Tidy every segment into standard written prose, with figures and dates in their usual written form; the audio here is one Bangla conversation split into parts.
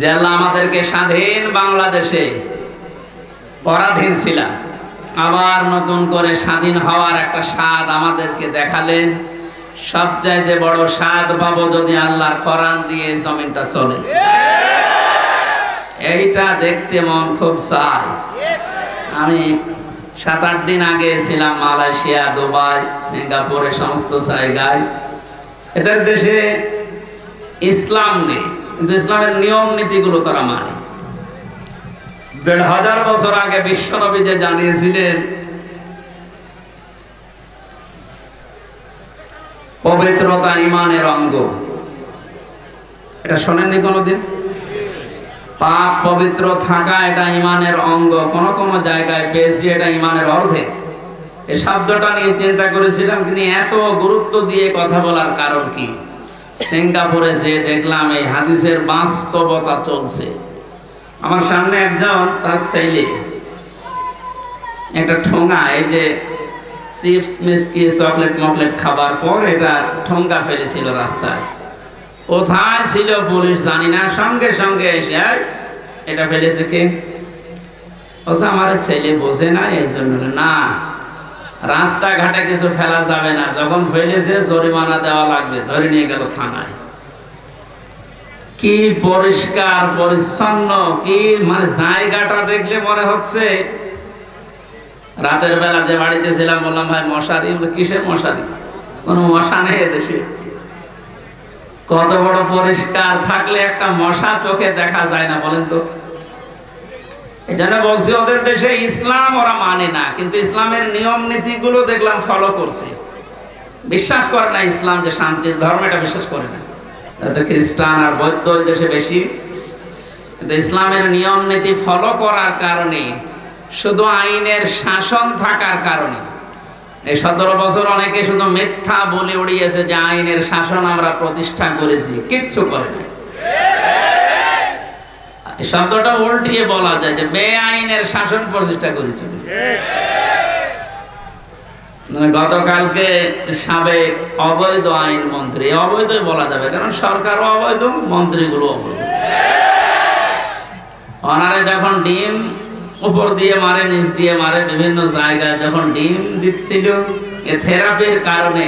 যে আল্লাহ আমাদেরকে স্বাধীন বাংলাদেশে পরাধীন ছিলাম, আবার নতুন করে স্বাধীন হওয়ার একটা স্বাদ আমাদেরকে দেখালেন। সবচাইতে বড় স্বাদ পাবো যদি আল্লাহর কোরআন দিয়ে জমিনটা চলে। এইটা দেখতে মন খুব চায়। আমি 7-8 দিন আগে ছিলাম মালয়েশিয়া, দুবাই, সিঙ্গাপুরে, সমস্ত জায়গায়। এদের দেশে ইসলাম নেই, কিন্তু ইসলামের নিয়ম নীতিগুলো তারা মানে। 1500 বছর আগে বিশ্বনবী যে জানিয়েছিলেন পবিত্রতা ঈমানের অঙ্গ, এটা শোনেননি কোনোদিন? পাক পবিত্র থাকা এটা ঈমানের অঙ্গ। কোন কোন জায়গায় পেয়েছি এটা ঈমানের অর্ধেক। এই শব্দটা নিয়ে চিন্তা করেছিলাম, কিন্তু এত গুরুত্ব দিয়ে কথা বলার কারণ কি? সিঙ্গাপুরে যে দেখলাম এই হাদিসের বাস্তবতা চলছে। আমার সামনে একজন, তার ছেলে একটা ঠোঙা, এই যে চিপস মিষ্টি চকলেট মকলেট খাবার পর এটা ঠোঙ্গা ফেলেছিল রাস্তায়। কোথায় ছিল পুলিশ জানি না, সঙ্গে সঙ্গে এসে এটা ফেলেছে কে? আমার ছেলে বোঝে না, এই জন্য না, রাস্তাঘাটে কিছু ফেলা যাবে না, যখন ফেলেছে জরিমানা দেওয়া লাগবে। ধরে নিয়ে গেল থানায়। কি পরিষ্কার পরিচ্ছন্ন, কি মানে জায়গাটা দেখলে মনে হচ্ছে। রাতের বেলা যে বাড়িতে ছিলাম বললাম ভাই মশারি, কিসের মশারি? কোনো মশা নেই এদেশে। কত বড় পরিষ্কার থাকলে একটা মশা চোখে দেখা যায় না বলেন তো? এই জন্য বলছি ওদের দেশে ইসলাম ওরা মানে না, কিন্তু ইসলামের নিয়ম নীতিগুলো দেখলাম ফলো করছে। বিশ্বাস করে না ইসলাম যে শান্তির ধর্ম, এটা বিশ্বাস করে না। খ্রিস্টান আর বৌদ্ধ দেশে বেশি, কিন্তু ইসলামের নিয়ম নীতি ফলো করার কারণে, শুধু আইনের শাসন থাকার কারণে, এই 17 বছর অনেকে শুধু মিথ্যা বলে উড়িয়েছে যে আইনের শাসন আমরা প্রতিষ্ঠা করেছি, কিচ্ছু করে না। এই শব্দটা উল্টিয়ে বলা যায় যে বেআইনের শাসন প্রতিষ্ঠা করেছি। গতকালকে সাবেক অবৈধ আইন মন্ত্রী, অবৈধ বলা যাবে কারণ সরকারও অবৈধ, মন্ত্রীগুলো অবৈধ। ওনারে যখন ডিম উপর দিয়ে মারে, নিচ দিয়ে মারে, বিভিন্ন জায়গায় যখন ডিম দিচ্ছিল, এ থেরাপির কারণে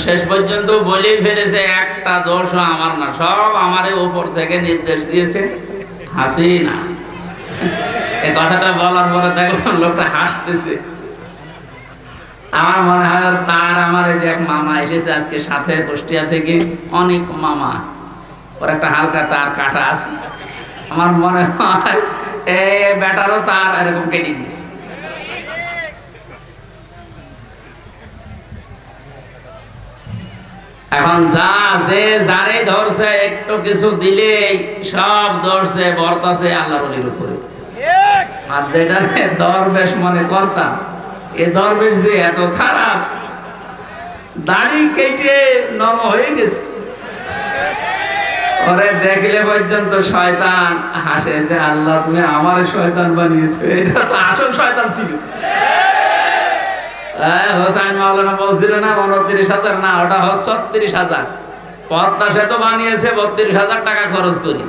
শেষ পর্যন্ত বলেই ফেলেছে একটা দোষও আমার না, সব আমারে উপর থেকে নির্দেশ দিয়েছে হাসিনা। এই কথাটা বলার পরে দেখলাম লোকটা হাসতেছে। আমার মনে হয় তার আমার এই যে এক মামা এসেছে আজকে সাথে কুষ্টিয়া থেকে, অনেক মামা, ওর একটা হালকা তার কাটা আছে। আমার মনে হয় এই বেটারও তার এরকম কেটে দিয়েছে। এখন যা যে যারে ধরছে একটু কিছু দিলে সব ধরছে বর্তাছে আল্লাহর ওলির উপরে। আর যেটা দরবেশ মনে করতাম, এ দরবেশ যে এত খারাপ, দাড়ি কেটে নরম হয়ে গেছে। ওরে দেখলে পর্যন্ত শয়তান হাসে যে আল্লাহ তুমি আমার শয়তান বানিয়েছো, এটা তো আসল শয়তান ছিল। হোসাইন মাওলানা বলছিল না 29,000, না ওটা 36,000। পদ্মা সেতু বানিয়েছে 32,000 টাকা খরচ করি,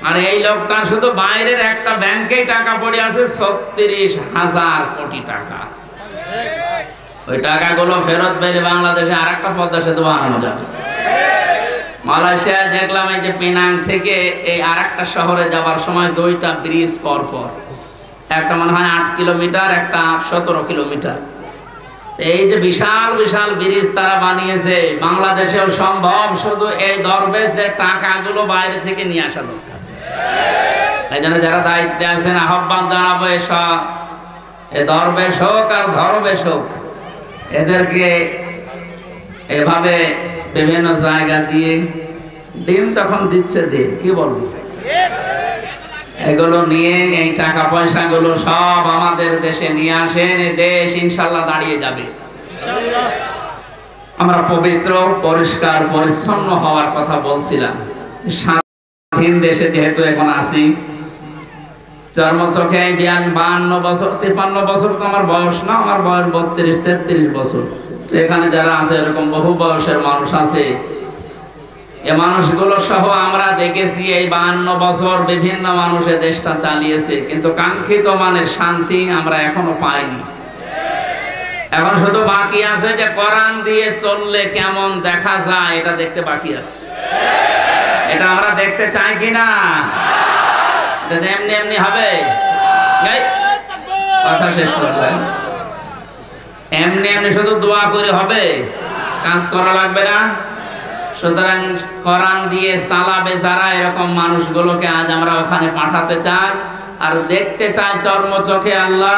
আর এই লোকটা শুধু বাইরের একটা ব্যাংকেই টাকা পড়ে আছে 36,000 কোটি টাকা। ওই টাকাগুলো ফেরত পেলে বাংলাদেশে আর একটা পদ্মা সেতু বানানো যাবে। মালয়েশিয়ায় দেখলাম এই যে পেনাং থেকে এই আর একটা শহরে যাবার সময় 2টা ব্রিজ পর পর, একটা মনে হয় 8 কিলোমিটার, একটা 17 কিলোমিটার। এই যে বিশাল বিশাল ব্রিজ তারা বানিয়েছে, বাংলাদেশেও সম্ভব, শুধু এই দরবেশদের টাকাগুলো বাইরে থেকে নিয়ে আসা দরকার। এই জন্য যারা দায়িত্বে আছেন আহ্বান জানাবো, এসব এ দরবেশ হোক আর ধরবেশ হোক, এদেরকে এভাবে বিভিন্ন জায়গা দিয়ে ডিম যখন দিচ্ছে দিন, কি বলবো, এগুলো নিয়ে এই টাকা পয়সাগুলো সব আমাদের দেশে নিয়ে আসেন, এই দেশ ইনশাল্লাহ দাঁড়িয়ে যাবে। আমরা পবিত্র পরিষ্কার পরিচ্ছন্ন হওয়ার কথা বলছিলাম। স্বাধীন দেশে যেহেতু এখন আছি, জন্মচোখে 52 বছর 53 বছর তো আমার বয়স না, আমার বয়স 32-33 বছর। এখানে যারা আছে এরকম বহু বয়সের মানুষ আছে, এ মানুষগুলো সহ আমরা দেখেছি এই 52 বছর বিভিন্ন মানুষের দেশটা চালিয়েছে, কিন্তু কাঙ্ক্ষিত মানের শান্তি আমরা এখনো পাইনি। এখন শুধু বাকি আছে যে কোরআন দিয়ে চললে কেমন দেখা যায় এটা দেখতে বাকি আছে। এটা আমরা দেখতে চাই কিনা? এটা এমনি এমনি হবে? কথা শেষ করবে। এমনি এমনি শুধু দোয়া করে হবে? কাজ করা লাগবে না? সুতরাং কোরআন দিয়ে চালাবে যারা, এরকম মানুষগুলোকে আজ আমরা ওখানে পাঠাতে চাই আর দেখতে চাই চর্ম চোখে। আল্লাহ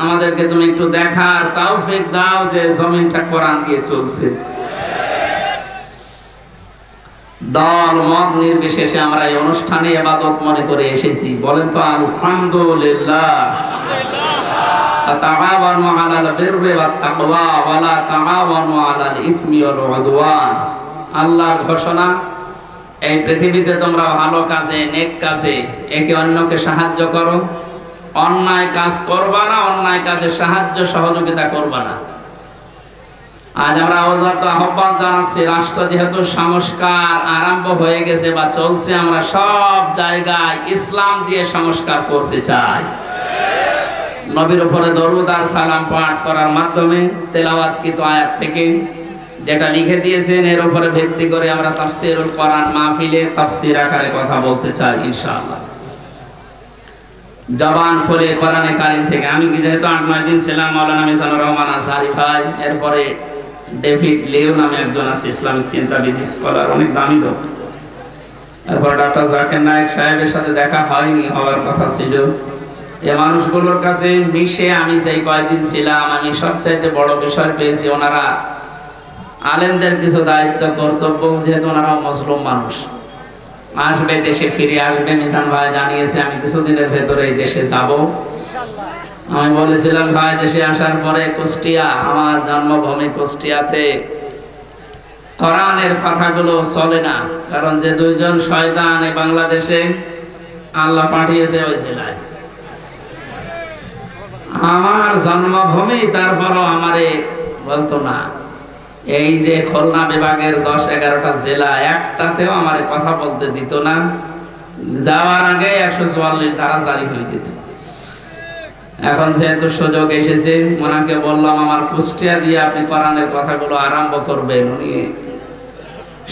আমাদেরকে তুমি একটু দেখার তৌফিক দাও যে জমিনটা কোরআন দিয়ে চলছে। দল মত নির্বিশেষে আমরা এই অনুষ্ঠানে ইবাদত মনে করে এসেছি। বলেন তো আলহামদুলিল্লাহ। তাআওয়ানু আলাল বিররি ওয়াত তাকওয়া ওয়া লা তাআওয়ানু আলাল ইসমি ওয়াল উদওয়ান। আল্লাহর ঘোষণা, এই পৃথিবীতে তোমরা ভালো কাজে, নেক কাজে একে অন্যকে সাহায্য করো, অন্যায় কাজ করবা না, অন্যায় কাজে সাহায্য সহযোগিতা করবা না। আজ আমরা আহ্বান জানাচ্ছি, রাষ্ট্র যেহেতু সংস্কার আরম্ভ হয়ে গেছে বা চলছে, আমরা সব জায়গায় ইসলাম দিয়ে সংস্কার করতে চাই। নবীর উপরে দরুদ আর সালাম পাঠ করার মাধ্যমে তেলাওয়াতকৃত আয়াত থেকে যেটা লিখে দিয়েছেন এর উপরে ভিত্তি করে আমরা তাফসীরুল কোরআন মাহফিলে তাফসীর আকারে কথা বলতে চাই ইনশাআল্লাহ। জবান খুলে কোরআনে কারীম থেকে। আমি যেহেতু 8-9 দিন ছিলাম, মাওলানা মিজানুর রহমান আজহারি ভাই, এরপরে ডেভিড লিও নামে একজন আছে ইসলামিক চিন্তাবিদ স্কলার, অনেক দামি লোক। এরপর ডক্টর জাকির নায়েক সাহেবের সাথে দেখা হয়নি, হওয়ার কথা ছিল। এই মানুষগুলোর কাছে মিশে আমি যেই কয়েকদিন ছিলাম, আমি সবচাইতে বড় বিষয় পেয়েছি ওনারা আলেমদের কিছু দায়িত্ব কর্তব্য, যেহেতু ওনারাও মুসলিম মানুষ, আসবে, দেশে ফিরে আসবে। মিজান ভাই জানিয়েছে আমি কিছুদিনের ভেতরে এই দেশে যাব। আমি বলেছিলাম ভাই দেশে আসার পরে কুষ্টিয়া, আমার জন্মভূমি কুষ্টিয়াতে কোরআনের কথাগুলো চলে না, কারণ যে দুইজন শয়তান এই বাংলাদেশে আল্লাহ পাঠিয়েছে ওই জেলায়, আমার জন্মভূমি, তারপরও আমারে বলতো না। এই যে খুলনা বিভাগের 10-11টা জেলা, একটাতেও আমারে কথা বলতে দিত না। যাওয়ার আগে 144 ধারা জারি হয়ে যেত। এখন যেহেতু সুযোগ এসেছে, ওনাকে বললাম আমার কুষ্টিয়া দিয়ে আপনি কোরআনের কথাগুলো আরম্ভ করবেন। উনি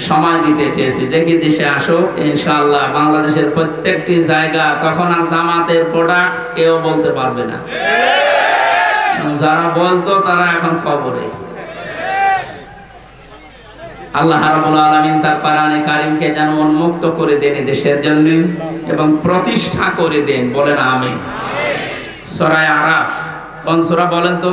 সময় দিতে চেয়েছি, দেখি দেশে আসুক ইনশাআল্লাহ। বাংলাদেশের প্রত্যেকটি জায়গা তখন আর জামাতের প্রোডাক্ট কেউ বলতে পারবে না। যারা বলতো তারা এখন কবরে। আল্লাহ রাব্বুল আলামিন তার কোরআনে কারীমকে যেন উন্মুক্ত করে দেন দেশের জন্য এবং প্রতিষ্ঠা করে দেন। বলেন আমিন। সূরা আরাফ কোন সূরা বলেন তো?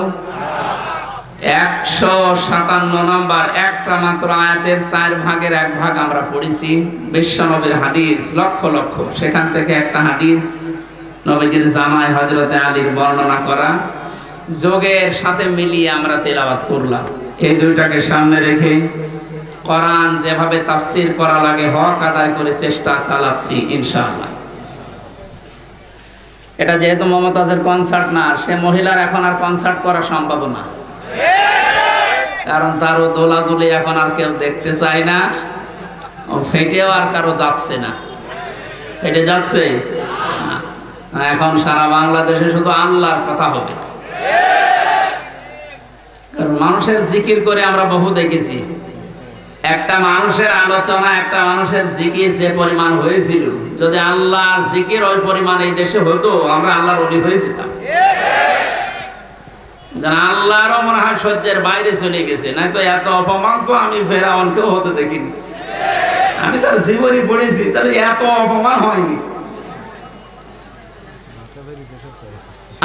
157 নম্বর, একটা মাত্র আয়াতের 4 ভাগের 1 ভাগ আমরা পড়েছি। বিশ্বনবীর হাদিস লক্ষ লক্ষ, সেখান থেকে একটা হাদিস নবীজির জামাই হযরতে আলীর বর্ণনা করা, যোগের সাথে মিলিয়ে আমরা তেলাওয়াত করলাম। এই দুইটাকে সামনে রেখে কোরআন যেভাবে তাফসীর করা লাগে হক আদায় করে চেষ্টা চালাচ্ছি ইনশাআল্লাহ। এটা যেহেতু মমতাজের কনসার্ট না, সে মহিলার এখন আর কনসার্ট করা সম্ভব না, কারণ তারও দোলাদুলি এখন আর কেউ দেখতে চায় না, ফেটেও আর কারো যাচ্ছে না। ফেটে যাচ্ছে না, এখন সারা বাংলাদেশে শুধু আল্লাহর কথা হবে। কারণ মানুষের জিকির করে আমরা বহু দেখেছি, একটা মানুষের আলোচনা, একটা মানুষের জিকির যে পরিমাণ হয়েছিল, যদি আল্লাহর জিকির ওই পরিমাণ এই দেশে হতো, আমরা আল্লাহর ওলি হয়ে যেতাম। আল্লাহরও মনে হয় সহ্যের বাইরে চলে গেছে, না তো এত অপমান তো আমি ফেরাউনকেও হতে দেখিনি। আমি তার জীবনী পড়েছি, তাহলে এত অপমান হয়নি।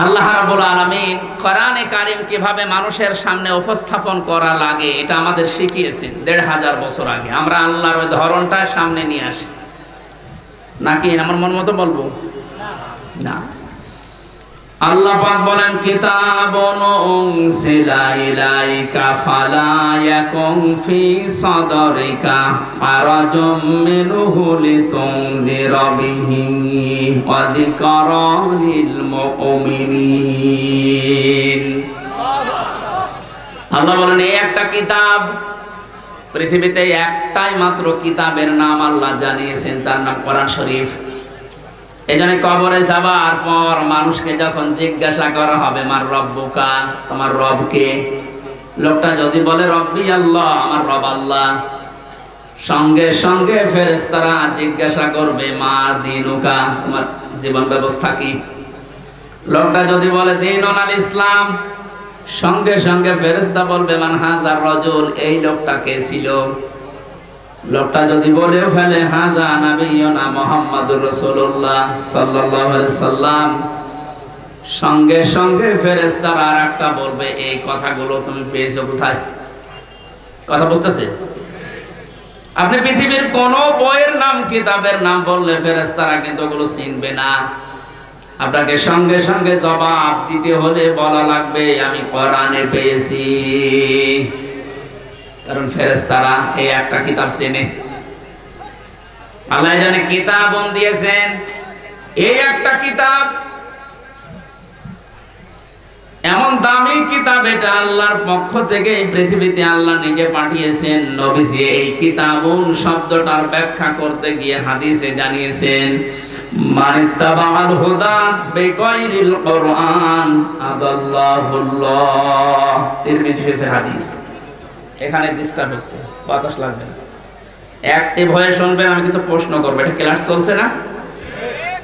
আল্লাহ রাব্বুল আলামিন কোরআনে কারীম কিভাবে মানুষের সামনে উপস্থাপন করা লাগে এটা আমাদের শিখিয়েছেন 1500 বছর আগে। আমরা আল্লাহর ওই ধরনটা সামনে নিয়ে আসি নাকি আমার মন মতো বলবো না। আল্লাহ পাক বলেন কিতাবুন উনসিলা ইলাইকা ফালা ইয়াকুন ফি সাদরিকা হারাজুম মিনহু লিতুনদিরা বিহি ওয়া যিকরা লিল মুমিনিন। আল্লাহ বলেন এই একটা কিতাব পৃথিবীতে একটাই মাত্র কিতাবের নাম আল্লাহ জানিয়েছেন, তার নাম কোরআন শরীফ। এজন্য কবরে যাবার পর মানুষকে যখন জিজ্ঞাসা করা হবে মার রব্বুকা, তোমার রব কে, লোকটা যদি বলে রব্বি আল্লাহ, আমার রব আল্লাহ, সঙ্গে সঙ্গে ফেরেশতারা জিজ্ঞাসা করবে মা দিনুকা, তোমার জীবন ব্যবস্থা কি। লোকটা যদি বলে দীনুন আল ইসলাম, সঙ্গে সঙ্গে ফেরেশতা বলবে মান হাযার রাজুল, এই লোকটা কে ছিল। লোকটা যদি বলে ফেলে হাযা নাবিয়ুনা মুহাম্মাদুর রাসূলুল্লাহ সাল্লাল্লাহু আলাইহি সাল্লাম, সঙ্গে সঙ্গে ফেরেশতারা আরেকটা বলবে এই কথাগুলো তুমি পেয়েছো কোথায়। কথা বুঝতেছে? আপনি পৃথিবীর কোন বইয়ের নাম, কিতাবের নাম বললে ফেরেশতারা কিন্তু ওগুলো চিনবে না। আপনাকে সঙ্গে সঙ্গে জবাব দিতে হলে বলা লাগবে আমি কোরআনে পেয়েছি, কারণ ফেরেশতারা এই একটা কিতাব চেনে। আল্লাহ জানে কিতাব দিয়েছেন, এই একটা কিতাব এমন দামি কিতাব, এটা আল্লাহর পক্ষ থেকে এই পৃথিবীতে আল্লাহ নিজে পাঠিয়েছেন। নবীজি এই কিতাবুন শব্দটার ব্যাখ্যা করতে গিয়ে হাদিসে জানিয়েছেন মানিত্তাবাল হুদা বিগাইরিল কুরআন আদাল্লাহুল্লাহ। তিরমিজি শরীফের হাদিস। এখানে ডিস্টার্ব হচ্ছে, বাতাস লাগবে না, অ্যাক্টিভ হয়ে শুনবেন। আমি কিন্তু প্রশ্ন করব, এটা ক্লাস চলছে না?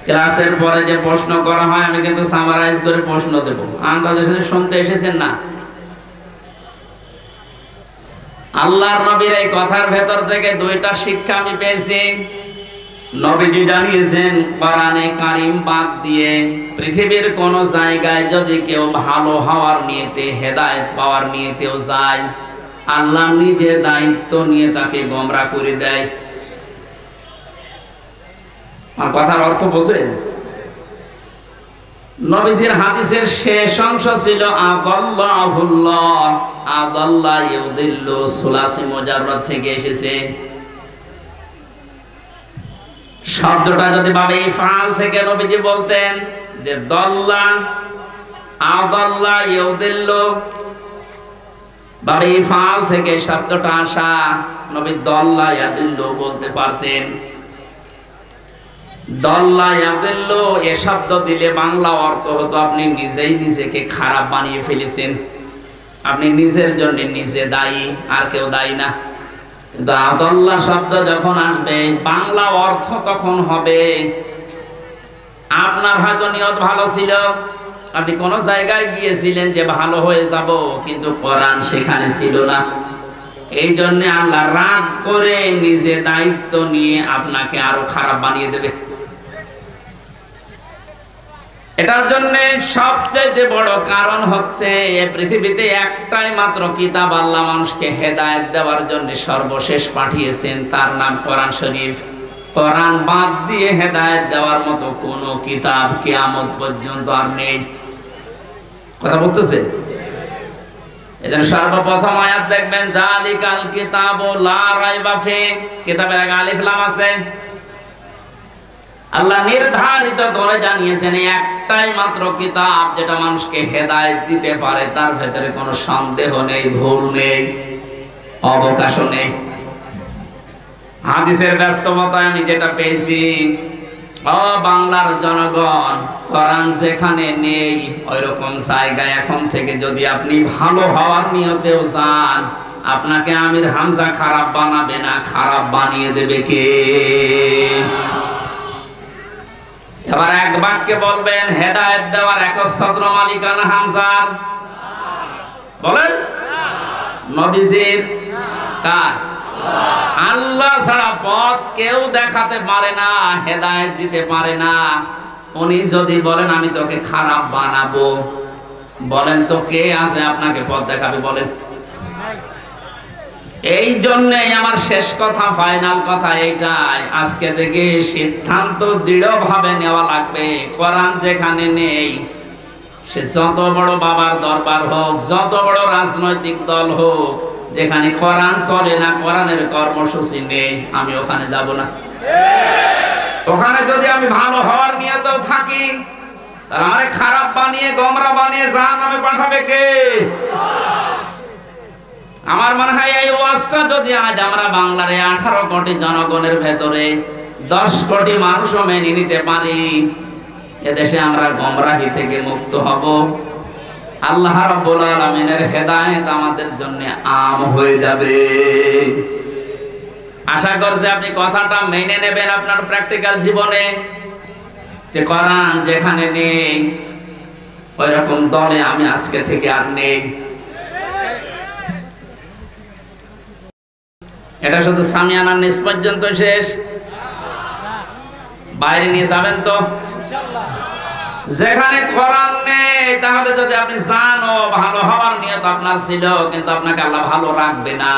ক্লাসের পরে যে প্রশ্ন করা হয় আমি কিন্তু সামারাইজ করে প্রশ্ন দেব, আন্দাজে শুনতে এসেছেন না। আল্লাহর নবীর এই কথার ভেতর থেকে দুইটা শিক্ষা আমি পেয়েছি। নবীজি জানিয়েছেন কোরআনে কারীম বাদ দিয়ে পৃথিবীর কোন জায়গায় যদি কেউ ভালো হওয়ার নিয়তে, হেদায়েত পাওয়ার নিয়তেও যায়, আল্লাহ নিজে দায়িত্ব নিয়ে তাকে গোমরা করে দেয়। আর কথার অর্থ বোঝেন? নবীজির হাদিসের শেষ অংশ ছিল আদাল্লাহুল্লাহ, আদাল্লাহ ইউদিল্লু, সুলাসি মুজাররদ থেকে এসেছে। শব্দটা যদি ভাবে ইফআল থেকে নবীজি বলতেন যে দাল্লা আদাল্লাহ ইউদিল্লু, ভাবে ইফআল থেকে শব্দটা আসা, নবী দাল্লা ইয়াদিল্লু বলতে পারতেন। দাল্লা ইয়াদিল্লু এ শব্দ দিলে বাংলা অর্থ হতো আপনি নিজেই নিজেকে খারাপ বানিয়ে ফেলেছেন, আপনি নিজের জন্য নিজে দায়ী, আর কেউ দায়ী না। কিন্তু আদাল্লাহ শব্দ যখন আসবে বাংলা অর্থ তখন হবে আপনার হয়তো নিয়ত ভালো ছিল, আপনি কোন জায়গায় গিয়েছিলেন যে ভালো হয়ে যাব, কিন্তু কোরআন সেখানে ছিল না। এই জন্য আল্লাহ রাগ করে নিজে দায়িত্ব নিয়ে আপনাকে আরো খারাপ বানিয়ে দেবে। এটার জন্য সবচাইতে বড় কারণ হচ্ছে এই পৃথিবীতে একটাই মাত্র কিতাব আল্লাহ মানুষকে হেদায়েত দেওয়ার জন্য সর্বশেষ পাঠিয়েছেন, তার নাম কোরআন শরীফ। কোরআন বাদ দিয়ে হেদায়েত দেওয়ার মতো কোন কিতাব কিয়ামত পর্যন্ত আর নেই। কথা বুঝতেছে? এজন্য সর্বপ্রথম আয়াত দেখবেন যালিকাল কিতাবু লা রাইবা ফি, কিতাবের আগে আলিফ লাম আছে। আল্লাহ নির্ধারিত করে জানিয়েছেন একটাই মাত্র কিতাব যেটা মানুষকে হেদায়েত দিতে পারে, তার ভেতরে কোনো সন্দেহ নেই, ভুল নেই, অবকাশও নেই। হাদিসের ব্যস্ততায় আমি যেটা পেয়েছি, ও বাংলার জনগণ, কোরআন যেখানে নেই ওইরকম জায়গায় এখন থেকে যদি আপনি ভালো হওয়ার নিয়তেও যান, আপনাকে আমির হামজা খারাপ বানাবে না, খারাপ বানিয়ে দেবে কে? এবার এক বাক্যে বলবেন হেদায়েত দেওয়ার একচ্ছত্র মালিকানা হামজার? বলেন। নবীজির? কার? আল্লাহ ছাড়া পথ কেউ দেখাতে পারে না, হেদায়েত দিতে পারে না। উনি যদি বলেন আমি তোকে খারাপ বানাবো, বলেন তো কে আছে আপনাকে পথ দেখাবে? বলেন। এই জন্যই আমার শেষ কথা, ফাইনাল কথা এইটাই, আজকে থেকে সিদ্ধান্ত দৃঢ়ভাবে নেওয়া লাগবে। কোরআন যেখানে নেই, সে যত বড় বাবার দরবার হোক, যত বড় রাজনৈতিক দল হোক, যেখানে কোরআন চলে না, কোরআনের কর্মসূচি নেই, আমি ওখানে যাব না। ওখানে যদি আমি ভালো হওয়ার নিয়তেও থাকি, তাহলে আমারে খারাপ বানিয়ে গোমরা বানিয়ে জাহান্নামে পাঠাবে কে? আমার মনে হয় এই ওয়াজটা যদি আজ আমরা বাংলার 18 কোটি জনগণের ভেতরে 10 কোটি মানুষও মেনে নিতে পারি, এদেশে আমরা গোমরাহি থেকে মুক্ত হব। আল্লাহ রাব্বুল আলামিনের হেদায়েত আমাদের জন্য আম হয়ে যাবে। আশা করছি আপনি কথাটা মেনে নেবেন আপনার প্র্যাকটিক্যাল জীবনে, যে কোরআন যেখানে নেই ওই রকম দলে আমি আজকে থেকে আর নেই। এটা শুধু সামিয়ানার নিচ পর্যন্ত শেষ, বাইরে নিয়ে যাবেন তো ইনশাআল্লাহ। যেখানে কোরআন নেই তাহলে যদি আপনি জানো ভালো হওয়ার নিয়ত আপনার ছিল, কিন্তু আপনাকে আল্লাহ ভালো রাখবে না।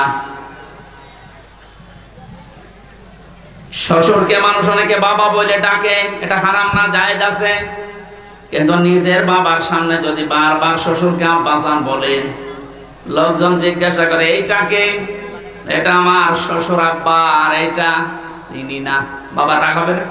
শ্বশুরকে মানুষ অনেকে বাবা বলে ডাকে, এটা হারাম না, জায়েজ আছে, কিন্তু নিজের বাবার সামনে যদি বারবার শ্বশুরকে আব্বাজান বলেন, লোকজন জিজ্ঞাসা করে এইটাকে, এটা আমার শ্বশুর আব্বা, আর এইটা চিনি না, বাবা রাগ হবে না?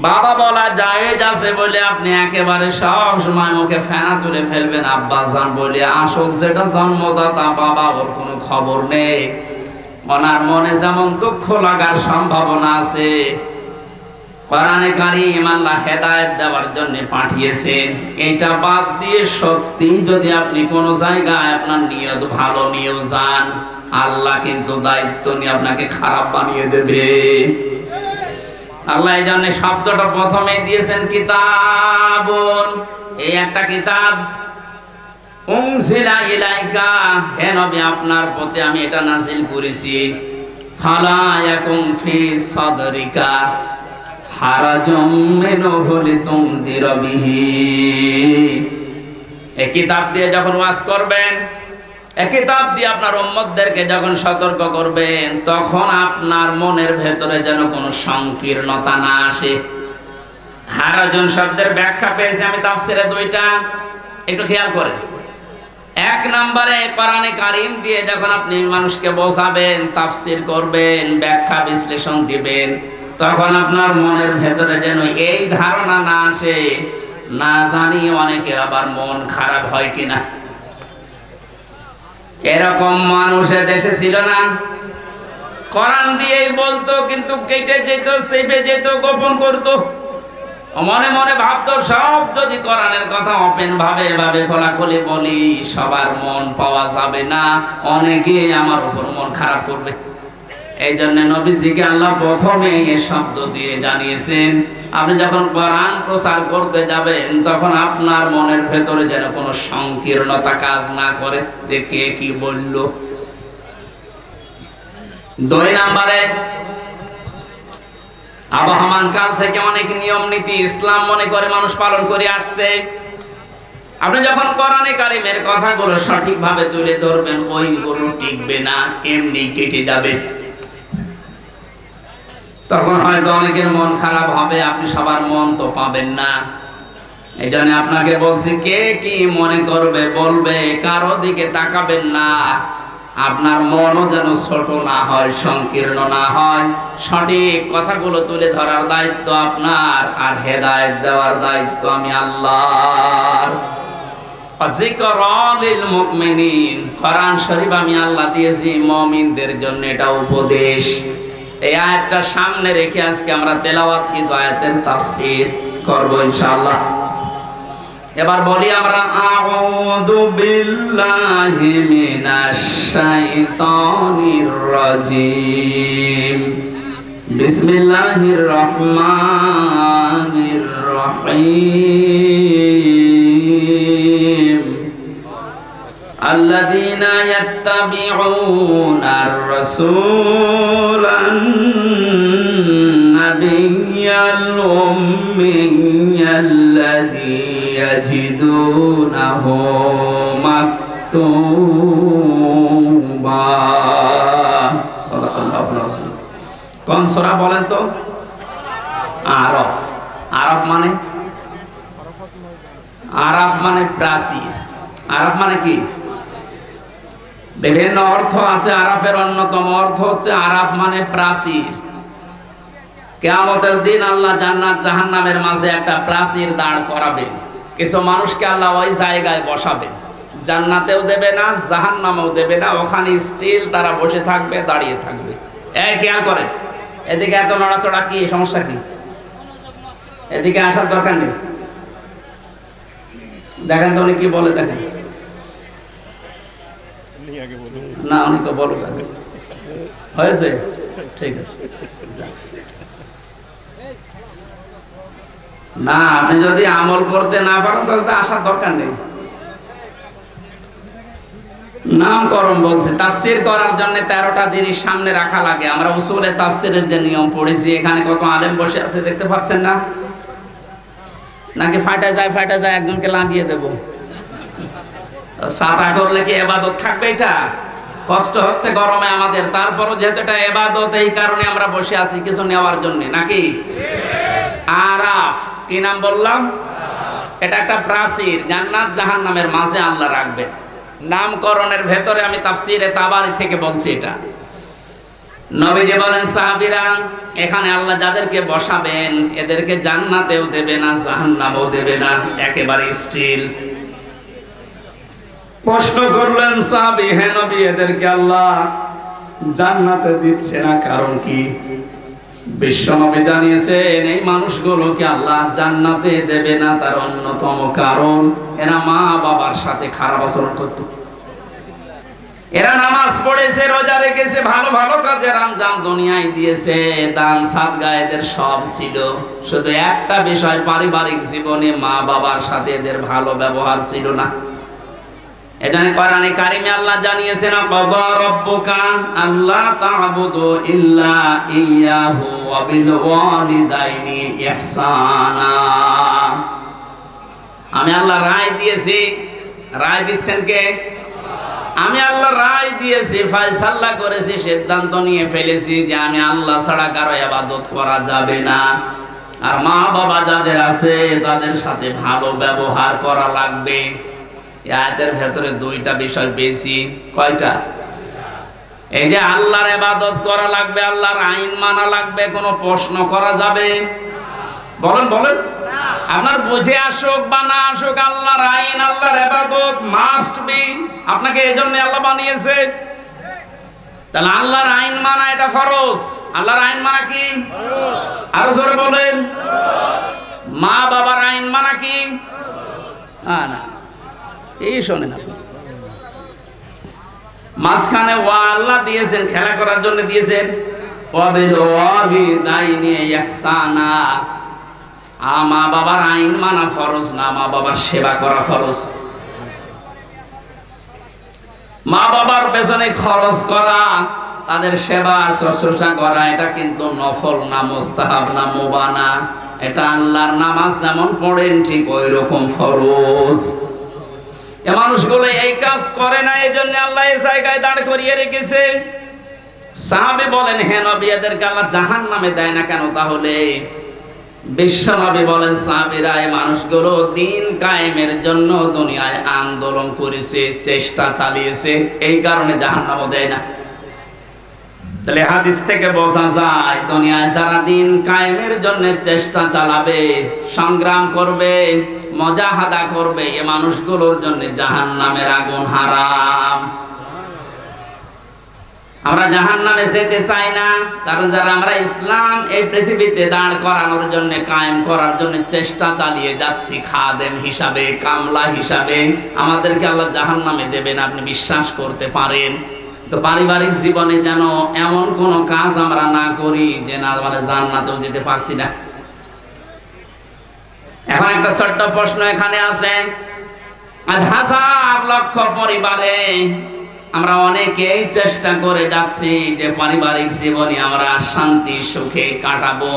বাবা বলা জায়েজ আছে বলে আপনি একেবারে সব সময় মুখে ফেনা তুলে ফেলবেন আব্বাজান বলে, আসল যেটা জন্মদাতা বাবা, ওর কোনো খবর নেই। ওনার মনে যেমন দুঃখ লাগার সম্ভাবনা আছে, কোরআনে কারীম আল্লাহ হেদায়েত দেওয়ার জন্য পাঠিয়েছেন। এটা বাদ দিয়ে সত্যি যদি আপনি কোনো জায়গায় আপনার নিয়ত ভালো নিয়েও যান, আল্লাহ কিন্তু দায়িত্ব নিয়ে আপনাকে খারাপ বানিয়ে দেবে। আল্লাহ এই জন্য শব্দটা প্রথমে দিয়েছেন কিতাবুন, এই একটা কিতাব, উনজিলা ইলাইকা, হে নবী আপনার প্রতি আমি এটা নাযিল করেছি। ফালা ইয়াকুম ফি সাদরিকা হারাজুম মিনহু লিতুনদিরা বিহি, এই কিতাব দিয়ে যখন ওয়াজ করবেন, এই কিতাব দিয়ে আপনার উম্মতদেরকে যখন সতর্ক করবেন, তখন আপনার মনের ভেতরে যেন কোনো সংকীর্ণতা না আসে। হারাজুন শব্দের ব্যাখ্যা পেয়েছি আমি তাফসিরে দুইটা, একটু খেয়াল করেন। এক নম্বরে কোরআনে কারীম দিয়ে যখন আপনি মানুষকে বোঝাবেন, তাফসির করবেন, ব্যাখ্যা বিশ্লেষণ দিবেন, তখন আপনার মনের ভেতরে যেন এই ধারণা না আসে, না জানি অনেকের আবার মন খারাপ হয় কিনা। এরকম মানুষের দেশে ছিল না, কোরআন দিয়েই বলতো কিন্তু কেটে যেত, চেপে যেত, গোপন করতো, মনে মনে ভাবতো সব যদি কোরআনের কথা ওপেন ভাবে এভাবে খোলাখুলি বলি, সবার মন পাওয়া যাবে না, অনেকে আমার উপর মন খারাপ করবে। এই জন্য নবীজিকে আল্লাহ প্রথমে এই শব্দ দিয়ে জানিয়েছেন, আপনি যখন কোরআন প্রচার করতে যাবেন তখন আপনার মনের ভেতরে যেন কোনো সংকীর্ণতা কাজ না করে, যে কে কি বলল। দুই নম্বরে, আবহমান কাল থেকে অনেক নিয়ম নীতি ইসলাম মনে করে মানুষ পালন করে আসছে। আপনি যখন কোরআনে কারীমের কথাগুলো সঠিকভাবে তুলে ধরবেন, ওইগুলো টিকবে না, এমনি কেটে যাবে। তখন হয়তো অনেকের মন খারাপ হবে, আপনি সবার মন তো পাবেন না। এই জন্য আপনাকে বলছি, কে কি মনে করবে বলবে, কারো দিকে তাকাবেন না। আপনার মনও যেন ছোট না হয়, সংকীর্ণ না হয়। সঠিক কথাগুলো তুলে ধরার দায়িত্ব আপনার, আর হেদায়েত দেওয়ার দায়িত্ব আমি আল্লাহর। যিকরা লিল মুমিনিন, কোরআন শরীফ আমি আল্লাহ দিয়েছি মুমিনদের জন্য, এটা উপদেশ। এই আয়াতটা সামনে রেখে আজকে আমরা তেলাওয়াত কিন্তু আয়াতের তাফসীর করব ইনশাআল্লাহ। এবার বলি আমরা, আউযু বিল্লাহি মিনাশ শাইতানির রাজীম, বিসমিল্লাহির রহমানির রহিম। আল্লাযীনা ইয়াত্তাবিউনার রাসূলান নাবিয়্যাল উম্মিয়্যাল্লাযী ইয়াজিদুনাহু মাকতুবা। সাল্লাল্লাহু আলাইহি ওয়াসাল্লাম। কোন সূরা বলেন তো? আরাফ। আরাফ মানে, আরাফ মানে প্রাচীর। আরাফ মানে কি? বিভিন্ন অর্থ আছে। আরাফের অন্যতম অর্থ হচ্ছে আরাফ মানে প্রাচীর। কিয়ামতের দিন আল্লাহ জান্নাত জাহান্নামের মাঝে একটা প্রাচীর দাঁড় করাবেন, কিছু মানুষকে আল্লাহ ওই জায়গায় বসাবেন। জান্নাতেও দেবে না, জাহান্নামেও দেবে না, ওখানে স্টিল তারা বসে থাকবে, দাঁড়িয়ে থাকবে। এই খেয়াল করেন, এদিকে এত নড়াচড়া, কি সমস্যা কি? এদিকে আসার দরকার নেই। দেখেন তো উনি কি বলে, দেখেন না, উনি তো বলো হয়েছে, ঠিক আছে। না, আপনি যদি আমল করতে না পারেন তাহলে তো আসার দরকার নেই। নামকরণ বলছে, তাফসীর করার জন্য 13টা জিনিস সামনে রাখা লাগে। আমরা উসুলে তাফসীরের যে নিয়ম পড়েছি, এখানে কত আলেম বসে আছে দেখতে পাচ্ছেন না? নাকি ফাটা যায় একজনকে লাগিয়ে দেব? সাদা করলে কি ইবাদত থাকবে? এটা কষ্ট হচ্ছে গরমে আমাদের, তারপরও যেহেতু এটা ইবাদত, এই কারণে আমরা বসে আছি কিছু নেওয়ার জন্য, নাকি? আরাফ, কি নাম বললাম? এটা একটা প্রাচীর, জান্নাত জাহান্নামের মাঝে আল্লাহ রাখবে। নামকরণের ভেতরে আমি তাফসীরে তাবারি থেকে বলছি এটা। নবীজি বলেন, সাহাবীরা, এখানে আল্লাহ যাদেরকে বসাবেন এদেরকে জান্নাতেও দেবে না, জাহান্নামেও দেবে না, একেবারে স্টিল। প্রশ্ন করলেন সাহাবী, হে নবী, এদেরকে আল্লাহ জান্নাতে দিচ্ছে না, কারণ কি? বিশ্বনবী জানিয়েছেন, এই মানুষগুলোকে আল্লাহ জান্নাতে দেবে না, তার অন্যতম কারণ এরা মা বাবার সাথে খারাপ আচরণ করত। এরা নামাজ পড়েছে, রোজা রেখেছে, ভালো ভালো কাজের আঞ্জাম দুনিয়ায় দিয়েছে, দান সাদকা এদের সব ছিল, শুধু একটা বিষয়, পারিবারিক জীবনে মা বাবার সাথে এদের ভালো ব্যবহার ছিল না। এখানে কোরআনে কারিমে আল্লাহ জানিয়েছেন, ক্বাদা রাব্বুকা আল্লা তা'বুদু ইল্লা ইয়্যাহু ওয়া বিল ওয়ালিদাইনি ইহসানা। আমি আল্লাহ রায় দিয়েছি। রায় দিচ্ছেন কে? আমি আল্লাহ রায় দিয়েছি, ফয়সালা করেছি, সিদ্ধান্ত নিয়ে ফেলেছি যে আমি আল্লাহ ছাড়া কারো ইবাদত করা যাবে না, আর মা বাবা যাদের আছে তাদের সাথে ভালো ব্যবহার করা লাগবে। আয়াতের ভেতরে দুইটা বিষয় পেয়েছি। কয়টা? এই যে আল্লাহর ইবাদত করা লাগবে, আল্লাহর আইন মানা লাগবে, কোনো প্রশ্ন করা যাবে? বলেন বলেন, আপনার বুঝে আসুক বা না আসুক, আল্লাহর আইন, আল্লাহর ইবাদত মাস্ট বি। আপনাকে এজন্য আল্লাহ বানিয়েছে। তাহলে আল্লাহর আইন মানা এটা ফরজ। আল্লাহর আইন মানা কি? ফরজ। আরো জোরে বলেন। মা বাবার আইন মানা কি? না, এই শোনেন আপনি, মাঝখানে ওয়া আল্লাহ দিয়েছেন, খেলা করার জন্য দিয়েছেন, ওয়াবিল ওয়ালিদাইনি ইহসানা। মা বাবার আইন মানা ফরজ না, মা বাবার সেবা করা ফরজ। মা বাবার পেছনে খরচ করা, তাদের সেবা শুশ্রূষা করা, এটা কিন্তু নফল না, মুস্তাহাব না, মুবাহ না। এটা আল্লাহর নামাজ যেমন পড়েন ঠিক ওই রকম ফরজ। এ মানুষগুলো এই কাজ করে না, এই জন্য আল্লাহ এই জায়গায় দাঁড় করিয়ে রেখেছে। সাহাবী বলেন, হে নবী, এদেরকে আল্লাহ জাহান্নামে দেয় না কেন? তাহলে বিশ্ব নবী বলেন, সাহাবীরা, এই মানুষগুলো দিন কায়েমের জন্য দুনিয়ায় আন্দোলন করেছে, চেষ্টা চালিয়েছে, এই কারণে জাহান্নামও দেয় না। তাহলে হাদিস থেকে বোঝা যায়, দুনিয়ায় যারা দিন কায়েমের জন্য চেষ্টা চালাবে, সংগ্রাম করবে, মুজাহাদা করবে, এই মানুষগুলোর জন্য জাহান্নামের আগুন হারাম। আমরা জাহান্নামে যেতে চাই না, কারণ যারা আমরা ইসলাম এই পৃথিবীতে দাঁড় করানোর জন্য, কায়েম করার জন্য চেষ্টা চালিয়ে যাচ্ছি, খাদেম হিসাবে, কামলা হিসাবে, আমাদেরকে আল্লাহ জাহান্নামে দেবেন, আপনি বিশ্বাস করতে পারেন। তো পারিবারিক জীবনে যেন এমন কোন কাজ আমরা না করি যে না মানে জান্নাতেও যেতে পারছি না। এখন একটা ছোট্ট প্রশ্ন এখানে আছে, আজ হাজার লক্ষ পরিবারে আমরা অনেকেই চেষ্টা করে যাচ্ছি যে পারিবারিক জীবনে আমরা শান্তি সুখে কাটাবো,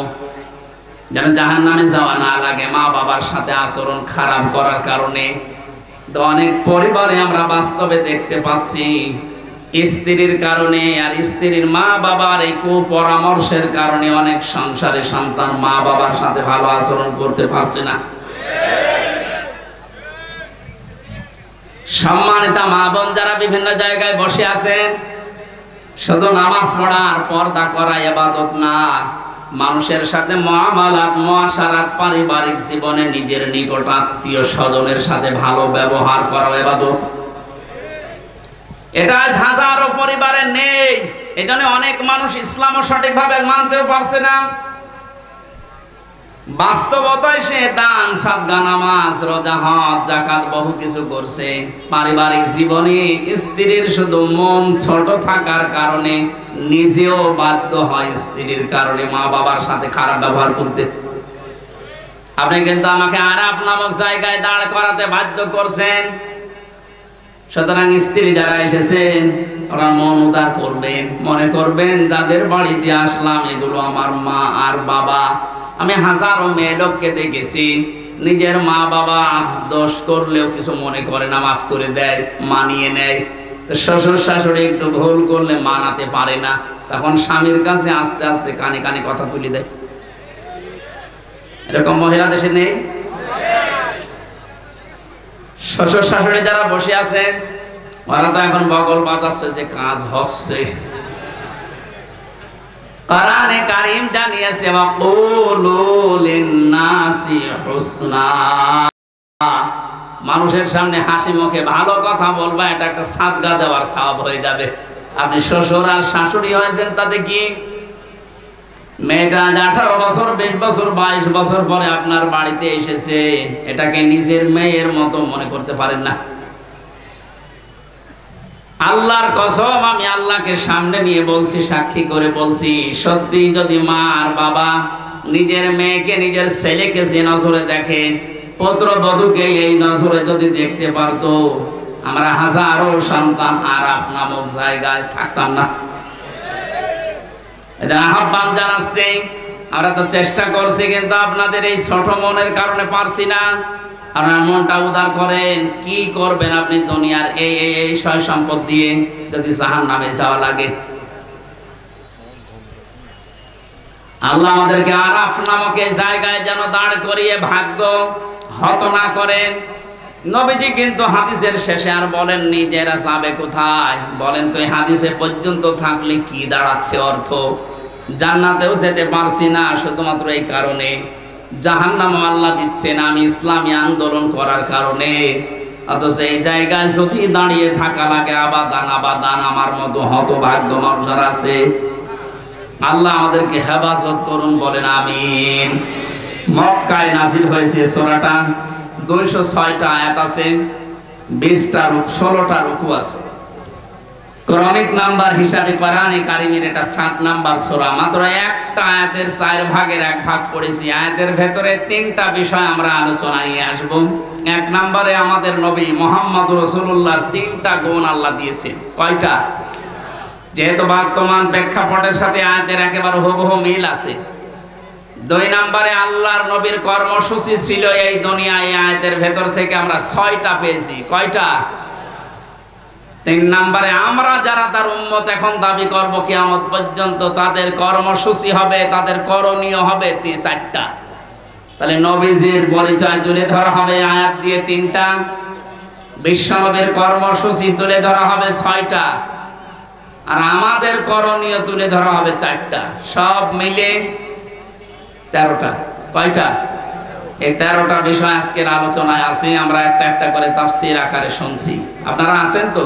যেন জাহান্নামে যাওয়া না লাগে মা বাবার সাথে আচরণ খারাপ করার কারণে। তো অনেক পরিবারে আমরা বাস্তবে দেখতে পাচ্ছি, স্ত্রীর কারণে আর স্ত্রীর মা বাবার এই কুপরামর্শের কারণে অনেক সংসারে সন্তান মা বাবার সাথে ভালো আচরণ করতে পারছে না। সম্মানিতা মা বোন যারা বিভিন্ন জায়গায় বসে আছেন, শুধু নামাজ পড়া আর পর্দা করা ইবাদত না, মানুষের সাথে মুআমালাত, মুআশারাত, পারিবারিক জীবনে নিজের নিকট আত্মীয় স্বজনের সাথে ভালো ব্যবহার করা ইবাদত। এটা আজ হাজারো পরিবারে নেই। এই জন্য অনেক মানুষ ইসলামও সঠিকভাবে মানতেও পারছে না। বাস্তবতায় সে দান, সাদকা, নামাজ, রোজা, হজ, যাকাত বহু কিছু করছে। পারিবারিক জীবনে স্ত্রীর শুধু মন ছোট থাকার কারণে নিজেও বাধ্য হয় স্ত্রীর কারণে মা বাবার সাথে খারাপ ব্যবহার করতে। আপনি কিন্তু আমাকে আরাফ নামক জায়গায় দাঁড় করাতে বাধ্য করছেন। সুতরাং স্ত্রী যারা এসেছেন ওরা মন উদার করবেন, মনে করবেন যাদের বাড়িতে আসলাম এগুলো আমার মা আর বাবা। আমি হাজারো মেয়ে লোককে দেখেছি নিজের মা বাবা দোষ করলেও কিছু মনে করে না, মাফ করে দেয়, মানিয়ে নেয়। তো শ্বশুর শাশুড়ি একটু ভুল করলে মানাতে পারে না, তখন স্বামীর কাছে আস্তে আস্তে কানে কানে কথা তুলে দেয়। এরকম মহিলা দেশে নেই? শ্বশুর শাশুড়ি যারা বসে আছেন ওরা তো এখন বগল বাজাচ্ছে যে কাজ হচ্ছে। কোরআনে কারীম জানিয়েছে ওয়াকুলু লিন-নাসি হুসনা, মানুষের সামনে হাসি মুখে ভালো কথা বলবা, এটা একটা সাদকা দেওয়ার সওয়াব হয়ে যাবে। আপনি শ্বশুর আর শাশুড়ি হয়েছেন তাতে কি? মেয়েটা 18 বছর, 20 বছর, 22 বছর পরে আপনার বাড়িতে এসেছে, এটাকে নিজের মেয়ের মতো মনে করতে পারেন না। আল্লাহর কসম, আমি আল্লাহকে সামনে নিয়ে বলছি, সাক্ষী করে বলছি, সত্যি যদি মা আর বাবা নিজের মেয়েকে, নিজের ছেলেকে যে নজরে দেখে, পুত্রবধূকে এই নজরে যদি দেখতে পারতো, আমরা হাজারো সন্তান আরাফ নামক জায়গায় থাকতাম না। এটা আহ্বান জানাচ্ছি। আমরা তো চেষ্টা করছি, কিন্তু আপনাদের এই ছোট মনের কারণে পারছি না। আপনার মনটা উদার করেন। কি করবেন আপনি দুনিয়ার এই সয় সম্পদ দিয়ে যদি জাহান্নামে যাওয়া লাগে? আল্লাহ আমাদেরকে আরাফ নামক এই জায়গায় যেন দাঁড় করিয়ে ভাগ্য হত না করেন। নবীজি কিন্তু হাদিসের শেষে আর বলেননি যে এরা যাবে কোথায়। বলেন তো এই হাদিসে পর্যন্ত থাকলে কি দাঁড়াচ্ছে অর্থ? জান্নাতেও যেতে পারছি না শুধুমাত্র এই কারণে, জাহান্নামও আল্লাহ দিচ্ছেন আমি ইসলামী আন্দোলন করার কারণে। অথচ এই জায়গায় যদি দাঁড়িয়ে থাকা লাগে আবাদান আবাদান, আমার মতো হতভাগ্য মানুষ আছে। আল্লাহ আমাদেরকে হেফাজত করুন, বলেন আমিন। মক্কায় নাজিল হয়েছে সূরাটা, 206টা আয়াত আছে, 16টা রুকু আছে। ক্রমিক নাম্বার হিসাবে কোরআনে কারীমের এটা 7 নাম্বার সূরা। মাত্র একটা আয়াতের 4 ভাগের 1 ভাগ পড়েছি। আয়াতের ভেতরে 3টা বিষয় আমরা আলোচনায় নিয়ে আসব। 1 নম্বরে আমাদের নবী মুহাম্মদ রাসূলুল্লাহর 3টা গুণ আল্লাহ দিয়েছেন। কয়টা? যেহেতু বর্তমান প্রেক্ষাপটের সাথে আয়াতের একেবারে হুবহু মিল আছে। 2 নম্বরে আল্লাহর নবীর কর্মসূচি ছিল এই দুনিয়ায়, আয়াতের ভেতর থেকে আমরা 6টা পেয়েছি। কয়টা? 3 নম্বরে আমরা যারা তার উম্মত এখন দাবি করব কিয়ামত পর্যন্ত, তাদের কর্মসূচি হবে, তাদের করণীয় হবে 4টা। তাহলে নবীজির পরিচয় তুলে ধরা হবে আয়াত দিয়ে 3টা, বিশ্বনবীর কর্মসূচি তুলে ধরা হবে 6টা, আর আমাদের করণীয় তুলে ধরা হবে 4টা। সব মিলে 13টা। কয়টা? এই 13টা বিষয় আজকের আলোচনায় আছে। আমরা একটা একটা করে তাফসীর আকারে শুনছি। আপনারা আছেন তো?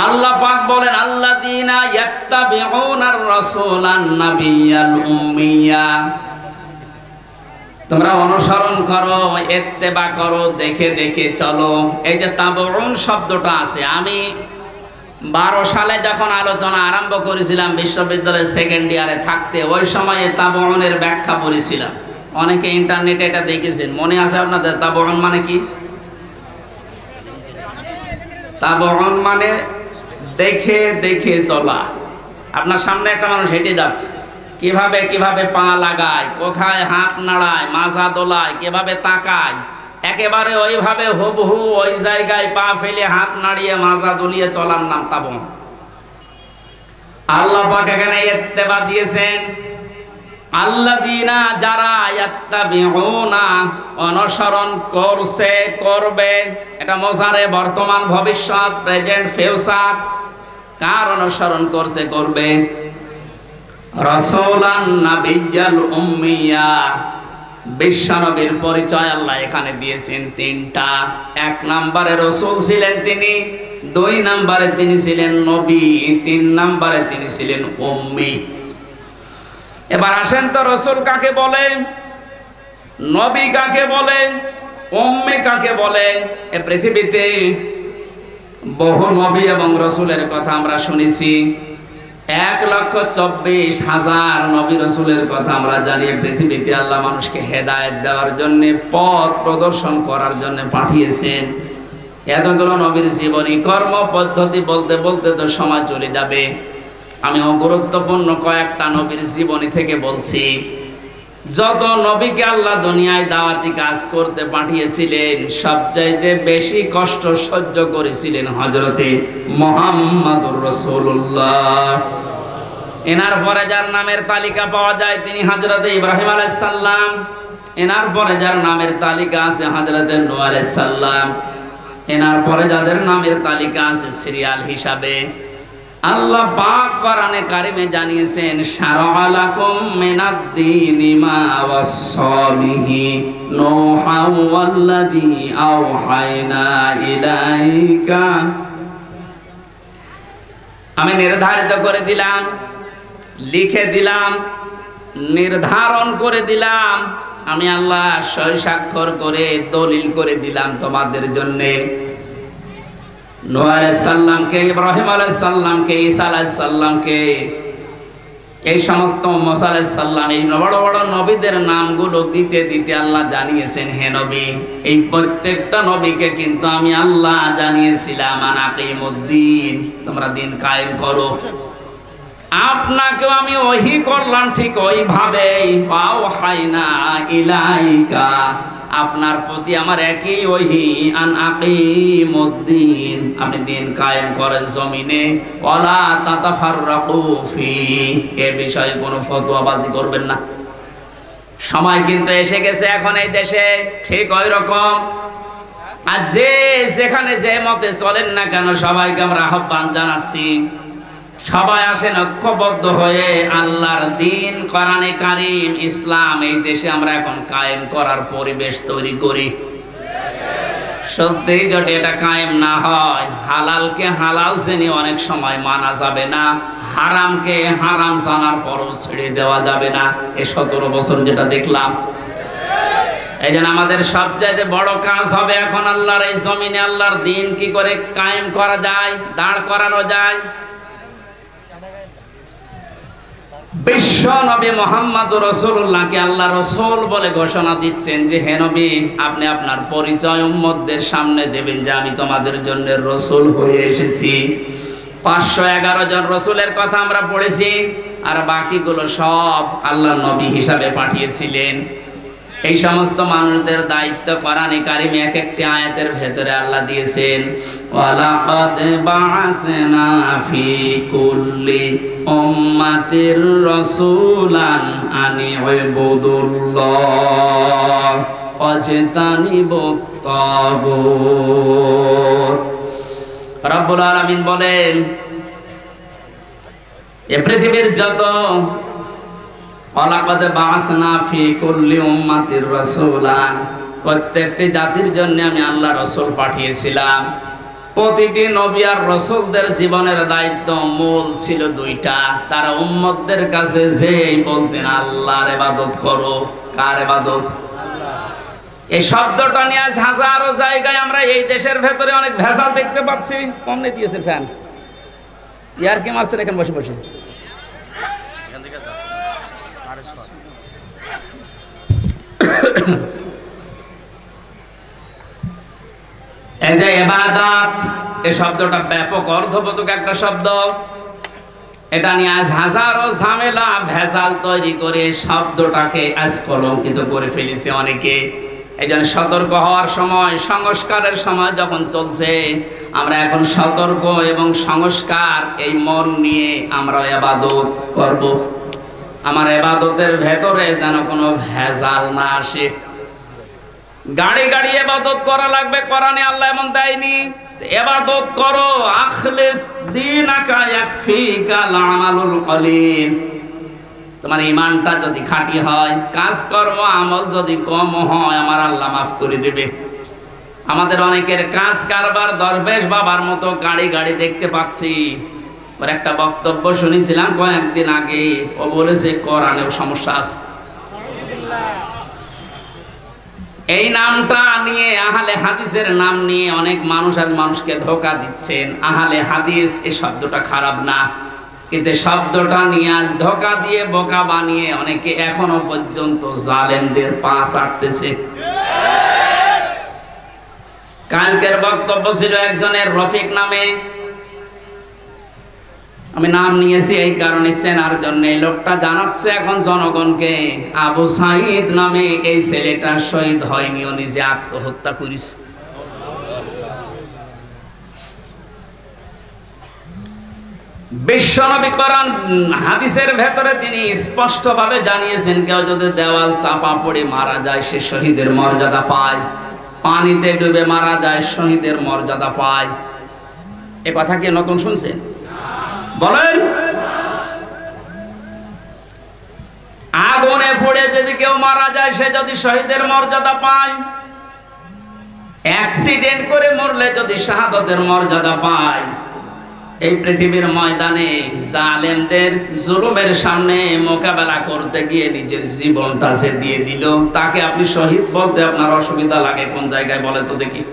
আল্লাহ পাক বলেন আল্লাযীনা ইয়াত্তাবিউনার রাসূলান নাবিয়্যাল উম্মিয়্যা, তোমরা অনুসরণ করো, ইত্তেবা করো, দেখে দেখে চলো। এই যে তাবউন শব্দটা আছে, আমি 12 সালে যখন আলোচনা আরম্ভ করেছিলাম বিশ্ববিদ্যালয়ের 2nd ইয়ারে থাকতে, ওই সময়ে তাবউনের ব্যাখ্যা পড়েছিলাম। অনেকে ইন্টারনেটে এটা দেখেছেন, মনে আছে আপনাদের? তাবউন মানে কি? তাবউন মানে দেখে দেখে চলা। আপনার সামনে একটা মানুষ হেঁটে যাচ্ছে, কিভাবে কিভাবে পা লাগায়, কোথায় হাত নাড়ায়, মাজা দোলায়, কিভাবে তাকায়, একেবারে ওইভাবে হুবহু ওই জায়গায় পা ফেলে হাত নাড়িয়ে মাজা দুলিয়ে চলার নাম তাবউন। আল্লাহ পাক এখানে ইত্তেবা দিয়েছেন, আল্লাযীনা যারা ইয়াত্তাবিউনা অনুসরণ করছে, করবে। এটা মোজারে, বর্তমান, ভবিষ্যৎ, প্রেজেন্ট, ফিউচার। কার অনুসরণ করছে, করবে? রাসূলান নাবিয়্যাল উম্মিয়্যা, বিশ্বনবীর পরিচয় আল্লাহ এখানে দিয়েছেন তিনটা। এক নম্বরে রাসূল ছিলেন তিনি, দুই নম্বরে তিনি ছিলেন নবী, তিন নম্বরে তিনি ছিলেন উম্মি। এবার আসেন তো রাসূল কাকে বলে, নবী কাকে বলে, উম্মি কাকে বলে? এ পৃথিবীতে বহু নবী এবং রাসূলের কথা আমরা শুনেছি, 1,24,000 নবী রাসূলের কথা আমরা জানি। পৃথিবীতে আল্লাহ মানুষকে হেদায়েত দেওয়ার জন্য, পথ প্রদর্শন করার জন্য পাঠিয়েছেন। এতগুলো নবীর জীবনী কর্ম পদ্ধতি বলতে বলতে তো সময় চলে যাবে। আমি গুরুত্বপূর্ণ কয়েকটা নবীর জীবনী থেকে বলছি। যত নবীকে আল্লাহ দুনিয়ায় দাওয়াতি কাজ করতে পাঠিয়েছিলেন, সবচাইতে বেশি কষ্ট সহ্য করেছিলেন হযরতে মুহাম্মদুর রাসূলুল্লাহ। এনার পরে যার নামের তালিকা পাওয়া যায় তিনি হযরতে ইব্রাহিম আলাইহিস সালাম। এনার পরে যার নামের তালিকা আছে হযরতে নূহ আলাইহিস সালাম। এনার পরে যাদের নামের তালিকা আছে সিরিয়াল হিসাবে, আল্লাহ পাক কোরআনে কারিমে জানিয়েছেন, শারআ লাকুম মিনাদ-দীনি মা ওয়াসসা বিহি নূহা ওয়াল্লাযী আওহায়না ইলাইকা। আমি নির্ধারিত করে দিলাম, লিখে দিলাম, নির্ধারণ করে দিলাম, আমি আল্লাহ সই স্বাক্ষর করে দলিল করে দিলাম তোমাদের জন্যে। নূহ আলাইহিস সালামকে, ইব্রাহিম আলাইহিস সালামকে, ঈসা আলাইহিস সালামকে, এই সমস্ত মুসা আলাইহিস সালাম, এই বড় বড় নবীদের নামগুলো দিতে দিতে আল্লাহ জানিয়েছেন, হে নবী, এই প্রত্যেকটা নবীকে কিন্তু আমি আল্লাহ জানিয়েছিলাম আন আকিমুদ্দিন, তোমরা দিন কায়েম করো। আপনাকেও আমি ওহী করলাম ঠিক ওইভাবেই, ওয়াহাইনা ইলাইকা, আপনার প্রতি আমার একই ওহী, আন আকিমুদ্দিন, আপনি দিন কায়েম করেন জমিনে, ওয়ালা তাতাফাররাকু ফি, এ বিষয়ে কোনো ফতোয়াবাজি করবেন না। সময় কিন্তু এসে গেছে এখন এই দেশে ঠিক ওই রকম। আর যে যেখানে যে মতে চলেন না কেন, সবাইকে আমরা আহ্বান জানাচ্ছি, সবাই আসেন ঐক্যবদ্ধ হয়ে আল্লাহর দিন, কোরআনে কারীম, ইসলাম এই দেশে আমরা এখন কায়েম করার পরিবেশ তৈরি করি। সত্যি যদি এটা কায়েম না হয়, হালালকে হালাল জেনে অনেক সময় মানা যাবে না, হারামকে হারাম জানার পরও ছেড়ে দেওয়া যাবে না। এই 17 বছর যেটা দেখলাম, এই জন্য আমাদের সবচাইতে বড় কাজ হবে এখন আল্লাহর এই জমিনে আল্লাহর দিন কি করে কায়েম করা যায়, দাঁড় করানো যায়। বিশ্ব নবী মুহাম্মদুর রাসূলুল্লাহকে আল্লাহ রাসূল বলে ঘোষণা দিচ্ছেন যে, হে নবী, আপনি আপনার পরিচয় উম্মতদের সামনে দেবেন যে আমি তোমাদের জন্য রাসূল হয়ে এসেছি। 511 জন রাসূলের কথা আমরা পড়েছি, আর বাকিগুলো সব আল্লাহ নবী হিসাবে পাঠিয়েছিলেন। এই সমস্ত মানুষদের দায়িত্ব কোরআনে কারিমে এক একটি আয়াতের ভেতরে আল্লাহ দিয়েছেন, ওয়ালাকাদ বাআসনা ফি কুল্লি উম্মাতির রাসূলান আনি ইবুদুল্লাহ ওয়াজতানিবুত তাগুত। রব্বুল আলামিন বলেন, এ পৃথিবীর যত, ওয়ালাকাদ বাআসনা ফি কুল্লি উম্মাতির রাসূলান, প্রত্যেকটি জাতির জন্য আমি আল্লাহ রাসূল পাঠিয়েছিলাম। প্রতিটি নবী আর রাসূলদের জীবনের দায়িত্ব মূল ছিল দুইটা। তারা উম্মতদের কাছে যেই বলতেন আল্লাহর ইবাদত করো। কার ইবাদত? এই শব্দটা নিয়ে আজ হাজারো জায়গায় আমরা এই দেশের ভেতরে অনেক ভেজাল দেখতে পাচ্ছি। কমনে দিয়েছে ফ্যান, ইয়ার কি মারছেন এখানে বসে বসে। এই যে ইবাদত, এই শব্দটা ব্যাপক অর্থবোধক একটা শব্দ। এটা নিয়ে আজ হাজারো ঝামেলা ভেজাল তৈরি করে শব্দটাকে আজ কলঙ্কিত করে ফেলেছে অনেকে। এই জন্য সতর্ক হওয়ার সময়, সংস্কারের সময় যখন চলছে, আমরা এখন সতর্ক এবং সংস্কার এই মন নিয়ে আমরা ইবাদত করব। আমার ইবাদতের ভেতরে যেন কোনো ভেজাল না আসে। গাড়ি গাড়ি ইবাদত করা লাগবে, কোরআনে আল্লাহ এমন দেয়নি। ইবাদত করো, আখলিস দীনাকা ইয়াকফিকাল আমালুল কলিল। তোমার ইমানটা যদি খাঁটি হয়, কাজকর্ম আমল যদি কম হয়, আমার আল্লাহ মাফ করে দেবে। আমাদের অনেকের কাজ কারবার দরবেশ বাবার মতো গাড়ি গাড়ি দেখতে পাচ্ছি। ওর একটা বক্তব্য শুনেছিলাম কয়েকদিন আগে, ও বলেছে কোরআনেও সমস্যা আছে। এই নামটা নিয়ে, আহলে হাদিসের নাম নিয়ে অনেক মানুষ আজ মানুষকে ধোঁকা দিচ্ছেন। আহলে হাদিস এই শব্দটা খারাপ না, কিন্তু শব্দটা নিয়ে আজ ধোঁকা দিয়ে বোকা বানিয়ে অনেকে এখনো পর্যন্ত জালেমদের পা চাটতেছে। কালকের বক্তব্য ছিল একজনের রফিক নামে, আমি নাম নিয়েছি এই কারণে চেনার জন্য। এই লোকটা জানাচ্ছে এখন জনগণকে, আবু সাইদ নামে এই ছেলেটা শহীদ হয়নি, ও নিজে আত্মহত্যা করেছে। বিশ্বনবী কোরআন হাদিসের ভেতরে তিনি স্পষ্টভাবে জানিয়েছেন, কেউ যদি দেওয়াল চাপা পড়ে মারা যায় সে শহীদের মর্যাদা পায়, পানিতে ডুবে মারা যায় শহীদের মর্যাদা পায়। এ কথা কি নতুন শুনছেন? বলেন। আগুনে পড়ে যদি কেউ মারা যায় সে যদি শহীদের মর্যাদা পায়, অ্যাক্সিডেন্ট করে মরলে যদি শাহাদাতের মর্যাদা পায়, এই পৃথিবীর ময়দানে জালেমদের জুলুমের সামনে মোকাবেলা করতে গিয়ে নিজের জীবনটা সে দিয়ে দিল, তাকে আপনি শহীদ বলতে আপনার অসুবিধা লাগে কোন জায়গায় বলে তো দেখি?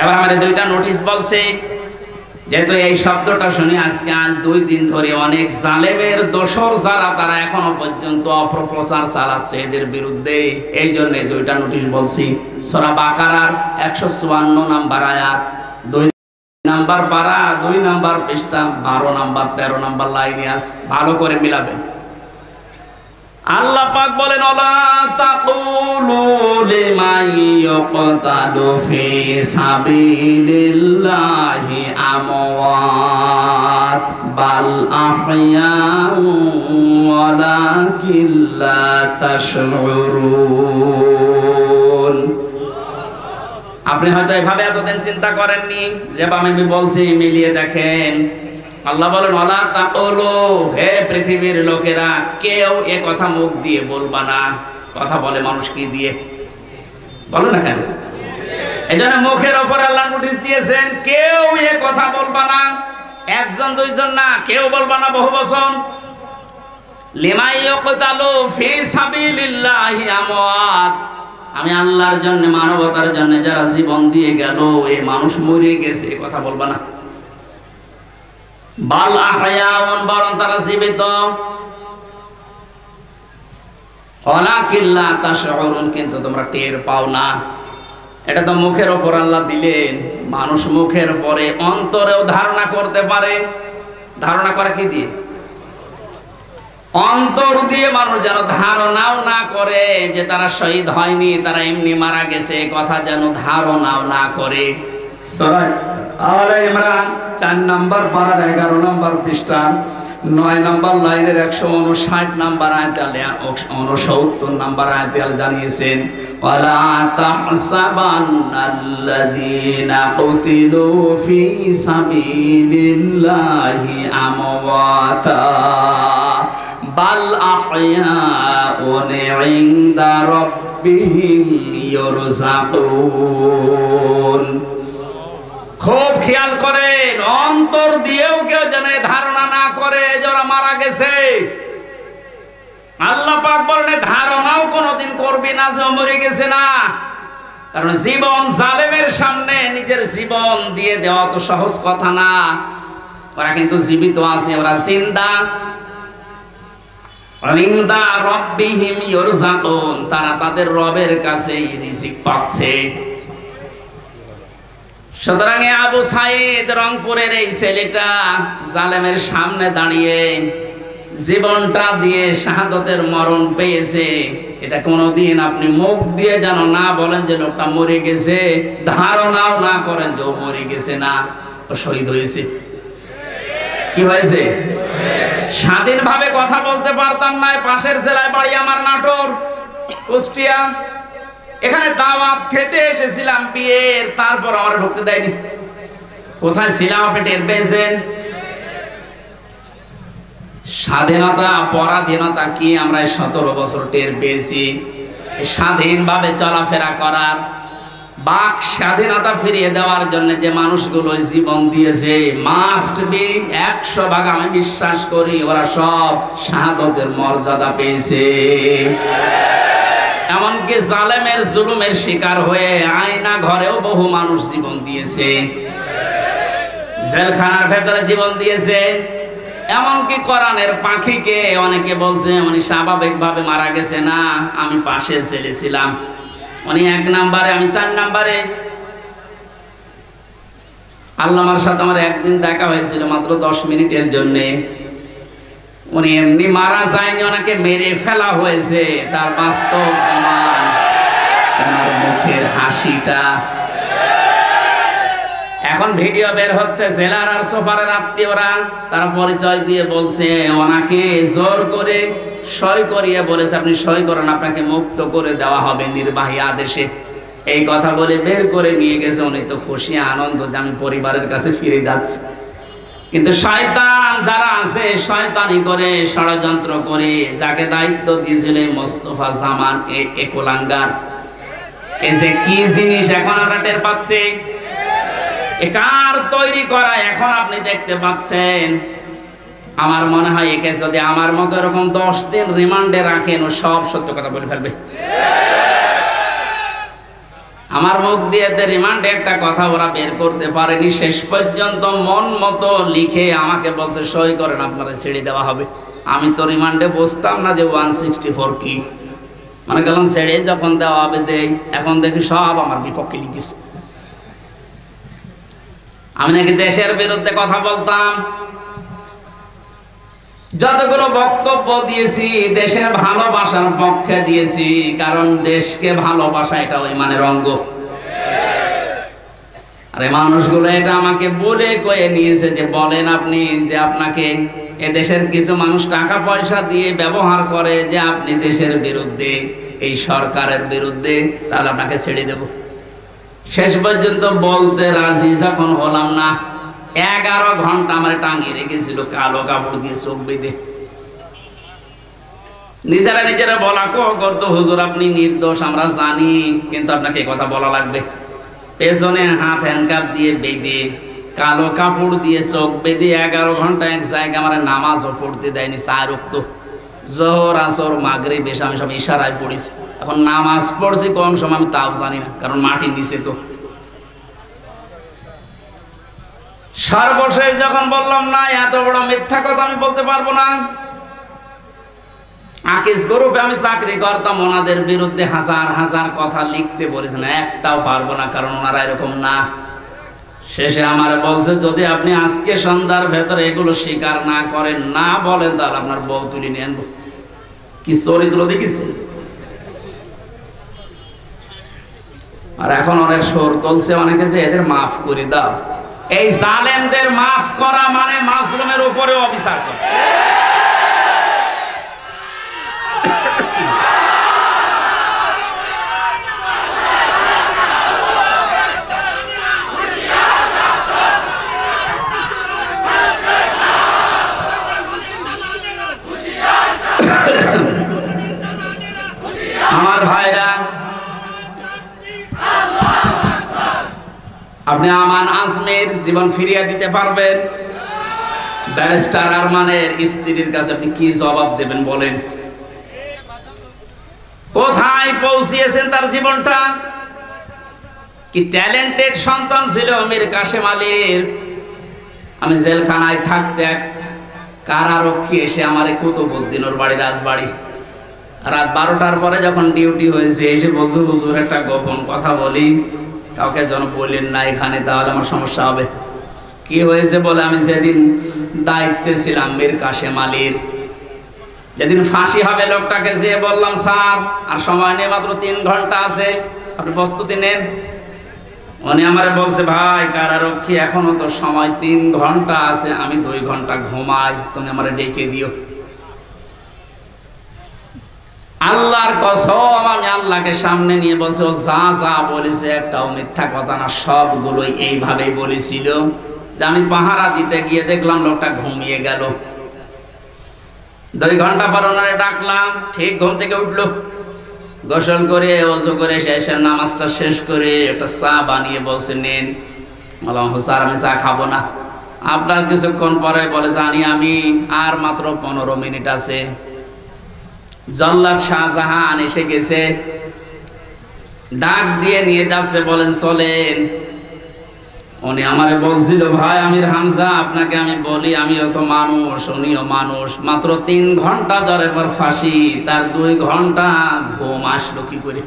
এবার আমাদের দুইটা নোটিশ বলছে, যেহেতু এই শব্দটা শুনে আজ 2 দিন ধরে অনেক জালেমের দোসর যারা, তারা এখনো পর্যন্ত অপপ্রচার চালাচ্ছে এদের বিরুদ্ধে, এই জন্য 2টা নোটিশ বলছি। সূরা বাকারার 154 নম্বর আয়াত, 2 নাম্বার পারা, 2 নাম্বার পৃষ্ঠা, 12 নাম্বার 13 নাম্বার লাইনে আছে, ভালো করে মিলাবেন। আল্লাহ পাক বলেন, ওয়ালা তাকুলু লিমান ইয়াকতালু ফি সাবিলিল্লাহি আমওয়াত বাল আহইয়াউ ওয়ালাকিন লা তাশউরুন। আপনি হয়তো এভাবে এতদিন চিন্তা করেননি, যেভাবে আমি বলছি মিলিয়ে দেখেন। আল্লাহ বলেন, ওয়ালা তাকুলু, হে পৃথিবীর লোকেরা, কেউ এ কথা মুখ দিয়ে বলবা না। কথা বলে মানুষ কি দিয়ে? বলো না কেন? এজন্য মুখের ওপর আল্লাহ নোটিশ দিয়েছেন, কেউ এ কথা বলবা না। 1জন 2জন না, কেউ বলবা না, বহু বচন। লিমান ইয়াকতালু ফি সাবিলিল্লাহি আমওয়াত, আমি আল্লাহর জন্য, মানবতার জন্য যারা জীবন দিয়ে গেল, এই মানুষ মরে গেছে, এ কথা বলবা না। বাল আহয়াউন, বরং তারা জীবিত। ওয়ালাকিন লা তাশউরুন, কিন্তু তোমরা টের পাও না। এটা তো মুখের ওপর আল্লাহ দিলেন, মানুষ মুখের পরে অন্তরেও ধারণা করতে পারে। ধারণা করে কি দিয়ে? অন্তর দিয়ে মানুষ যেন ধারণাও না করে যে তারা শহীদ হয়নি, তারা এমনি মারা গেছে, কথা যেন ধারণাও না করে। সূরা আলে ইমরান 4 নম্বর পারার 11 নম্বর পৃষ্ঠা 9 নম্বর লাইনের 159 নম্বর আয়াতে, 69 নম্বর আয়াতে জানিয়েছেন, ওয়ালা তাহসাবান্নাল্লাযীনা কুতিলু ফি সাবিলিল্লাহি আমওয়াতা বাল আহয়াউন ইনদা রাব্বিহিম ইউরযাকুন। খুব খেয়াল করেন, অন্তর দিয়েও কেউ যেন ধারণা না করে যারা মারা গেছে। আল্লাহ পাক বলেন, ধারণাও কোনোদিন করবি না যে মরে গেছে না। কারণ জীবন জালেমের সামনে নিজের জীবন দিয়ে দেওয়া তো সহজ কথা না। ওরা কিন্তু জীবিত আছে, ওরা জিন্দা। ইনদা রাব্বিহিম ইউরযাকুন, তারা তাদের রবের কাছে রিজিক পাচ্ছে। সুতরাং আবু সাইদ রংপুরের এই ছেলেটা জালেমের সামনে দাঁড়িয়ে জীবনটা দিয়ে শাহাদাতের মরণ পেয়েছে। এটা কোনোদিন আপনি মুখ দিয়ে যেন না বলেন যে লোকটা মরে গেছে, ধারণাও না করেন যে ও মরে গেছে না, ও শহীদ হয়েছে। কি হয়েছে? স্বাধীনভাবে কথা বলতে পারতাম না। পাশের জেলায় বাড়ি আমার, নাটোর, কুষ্টিয়া। এখানে দাওয়াত খেতে এসেছিলাম বিয়ের, তারপর আমার ঢুকতে দেয়নি। কোথায় ছিলাম আপনি টের পেয়েছেন? স্বাধীনতা পরাধীনতা কি আমরা 17 বছর টের পেয়েছি। স্বাধীনভাবে চলাফেরা করার, বাক স্বাধীনতা ফিরিয়ে দেওয়ার জন্য যে মানুষগুলো জীবন দিয়েছে, মাস্ট বি 100 ভাগ আমি বিশ্বাস করি ওরা সব শাহাদাতের মর্যাদা পেয়েছে। এমনকি জালেমের জুলুমের শিকার হয়ে আয়না ঘরেও বহু মানুষ জীবন দিয়েছে, জেলখানার ভেতরে জীবন দিয়েছে। এমনকি কোরআনের পাখিকে অনেকে বলছে উনি স্বাভাবিকভাবে মারা গেছে, না আমি পাশে ছেলেছিলাম, উনি 1 নম্বরে আমি 4 নম্বরে। আল্লামার সাথে আমার একদিন দেখা হয়েছিল মাত্র 10 মিনিটের জন্য। উনি এমনি মারা যায়নি, ওনাকে মেরে ফেলা হয়েছে। তার বাস্তব প্রমাণ ওনার মুখের হাসিটা। এখন ভিডিও বের হচ্ছে, জেলার আর সোফারের আত্মীয়রা তারা পরিচয় দিয়ে বলছে ওনাকে জোর করে সই করিয়ে বলেছে আপনি সই করেন, আপনাকে মুক্ত করে দেওয়া হবে নির্বাহী আদেশে। এই কথা বলে বের করে নিয়ে গেছে। উনি তো খুশি আনন্দ যে আমি পরিবারের কাছে ফিরে যাচ্ছি। কিন্তু শয়তান যারা আছে শয়তানি করে, ষড়যন্ত্র করে, যাকে দায়িত্ব দিয়েছিল মোস্তফা জামান এ কুলাঙ্গার, এই যে কি জিনিস এখন আমরা টের পাচ্ছি, কার তৈরি করা এখন আপনি দেখতে পাচ্ছেন। আমার মনে হয় একে যদি আমার মতো এরকম 10 দিন রিমান্ডে রাখেন ও সব সত্য কথা বলে ফেলবে। আমার মুখ দিয়ে রিমান্ডে একটা কথা ওরা বের করতে পারেনি। শেষ পর্যন্ত মন মতো লিখে আমাকে বলছে সই করেন আপনারা ছেড়ে দেওয়া হবে। আমি তো রিমান্ডে বসতাম না যে 164 কি, মানে গেলাম ছেড়ে যখন দেওয়া হবে দেই। এখন দেখি সব আমার বিপক্ষে লিখেছে। আমি নাকি দেশের বিরুদ্ধে কথা বলতাম। যতগুলো বক্তব্য দিয়েছি দেশের ভালোবাসার পক্ষে দিয়েছি, কারণ দেশকে ভালোবাসা এটা ওই মানের অঙ্গ। আরে মানুষগুলো এটা আমাকে বলে কয়ে নিয়েছে যে বলেন আপনি যে আপনাকে এদেশের কিছু মানুষ টাকা পয়সা দিয়ে ব্যবহার করে যে আপনি দেশের বিরুদ্ধে, এই সরকারের বিরুদ্ধে, তাহলে আপনাকে ছেড়ে দেব। শেষ পর্যন্ত বলতে রাজি যখন হলাম না, 11 ঘন্টা আমার টাঙিয়ে রেখেছিল কালো কাপড় দিয়ে চোখ বেঁধে। নিজেরা বলা করতো হুজুর আপনি নির্দোষ আমরা জানি, কিন্তু আপনাকে কথা বলা লাগবে। পেছনে হাত হ্যান্ডকাপ দিয়ে বেঁধে, কালো কাপড় দিয়ে চোখ বেঁধে 11 ঘন্টা এক জায়গায় আমার নামাজও পড়তে দেয়নি। 4 ওয়াক্ত জোহর আসর মাগরিব এসে আমি সব ইশারায় পড়েছি। এখন নামাজ পড়ছি কোন সময় আমি তাও জানি না, কারণ মাটির নিচে তো। সর্বশেষ যখন বললাম না এত বড় মিথ্যা কথা আমি বলতে পারবো না, আকিস গ্রুপে আমি চাকরি করতাম, ওনাদের বিরুদ্ধে হাজার হাজার কথা লিখতে বলেছেন, একটাও পারবো না, কারণ ওনারা এরকম না। শেষে আমার বলছে যদি আপনি আজকে সন্ধ্যার ভেতরে এগুলো স্বীকার না করেন, না বলেন, তাহলে আপনার বউ তুলে নিয়ে আনবো। কি চরিত্র দেখিছে। আর এখন অনেক সুর তুলছে অনেকে যে এদের মাফ করে দাও। এই জালেমদের মাফ করা মানে মাসলুমের উপরে অবিচার করা। আমার ভাইরা, আপনি আমান আজমের জীবন ফিরিয়ে দিতে পারবেন? ব্যারিস্টার আরমানের স্ত্রীর কাছে আপনি কি জবাব দেবেন বলেন? কোথায় পৌঁছিয়েছেন তার জীবনটা? কি ট্যালেন্টেড সন্তান ছিল মীর কাসেম আলীর। আমি জেলখানায় থাকতে এক কারারক্ষী এসে আমার কুতুবউদ্দিন ওর বাড়ি রাজবাড়ি, রাত 12টার পরে যখন ডিউটি হয়েছে এসে বলছে হুজুর একটা গোপন কথা বলি, কাউকে যেন বলেন না এখানে, তাহলে আমার সমস্যা হবে। কি হয়েছে বলে, আমি যেদিন দায়িত্বে ছিলাম মীর কাসেম আলীর, যেদিন ফাঁসি হবে লোকটাকে যেয়ে বললাম স্যার আর সময় নেই, মাত্র 3 ঘন্টা আছে, আপনি প্রস্তুতি নেন। উনি আমারে বলছে ভাই কারারক্ষী এখনো তো সময় 3 ঘন্টা আছে, আমি 2 ঘন্টা ঘুমাই, তুমি আমারে ডেকে দিও। আল্লাহর কসম আমি আল্লাহকে সামনে নিয়ে বলছি ও যা যা বলেছে একটাও মিথ্যা কথা না, সবগুলোই এইভাবেই বলেছিল। যে আমি পাহারা দিতে গিয়ে দেখলাম লোকটা ঘুমিয়ে গেল। 2 ঘন্টা পর ওনারে ডাকলাম, ঠিক ঘুম থেকে উঠলো, গোসল করে ওযু করে শেষের নামাজটা শেষ করে একটা চা বানিয়ে বলছে নেন। বললাম স্যার আমি চা খাবো না। আপনার কিছুক্ষণ পরে বলে জানি আমি, আর মাত্র 15 মিনিট আছে। জল্লাদ শাহজাহান এসে গেছে, ডাক দিয়ে নিয়ে যাচ্ছে, বলেন চলেন। উনি আমারে বলছিল ভাই আমির হামজা আপনাকে আমি বলি আমিও তো মানুষ, উনিও মানুষ, মাত্র 3 ঘন্টা জ্বরের পর ফাঁসি, তার 2 ঘন্টা ঘুম আসলো কি করে?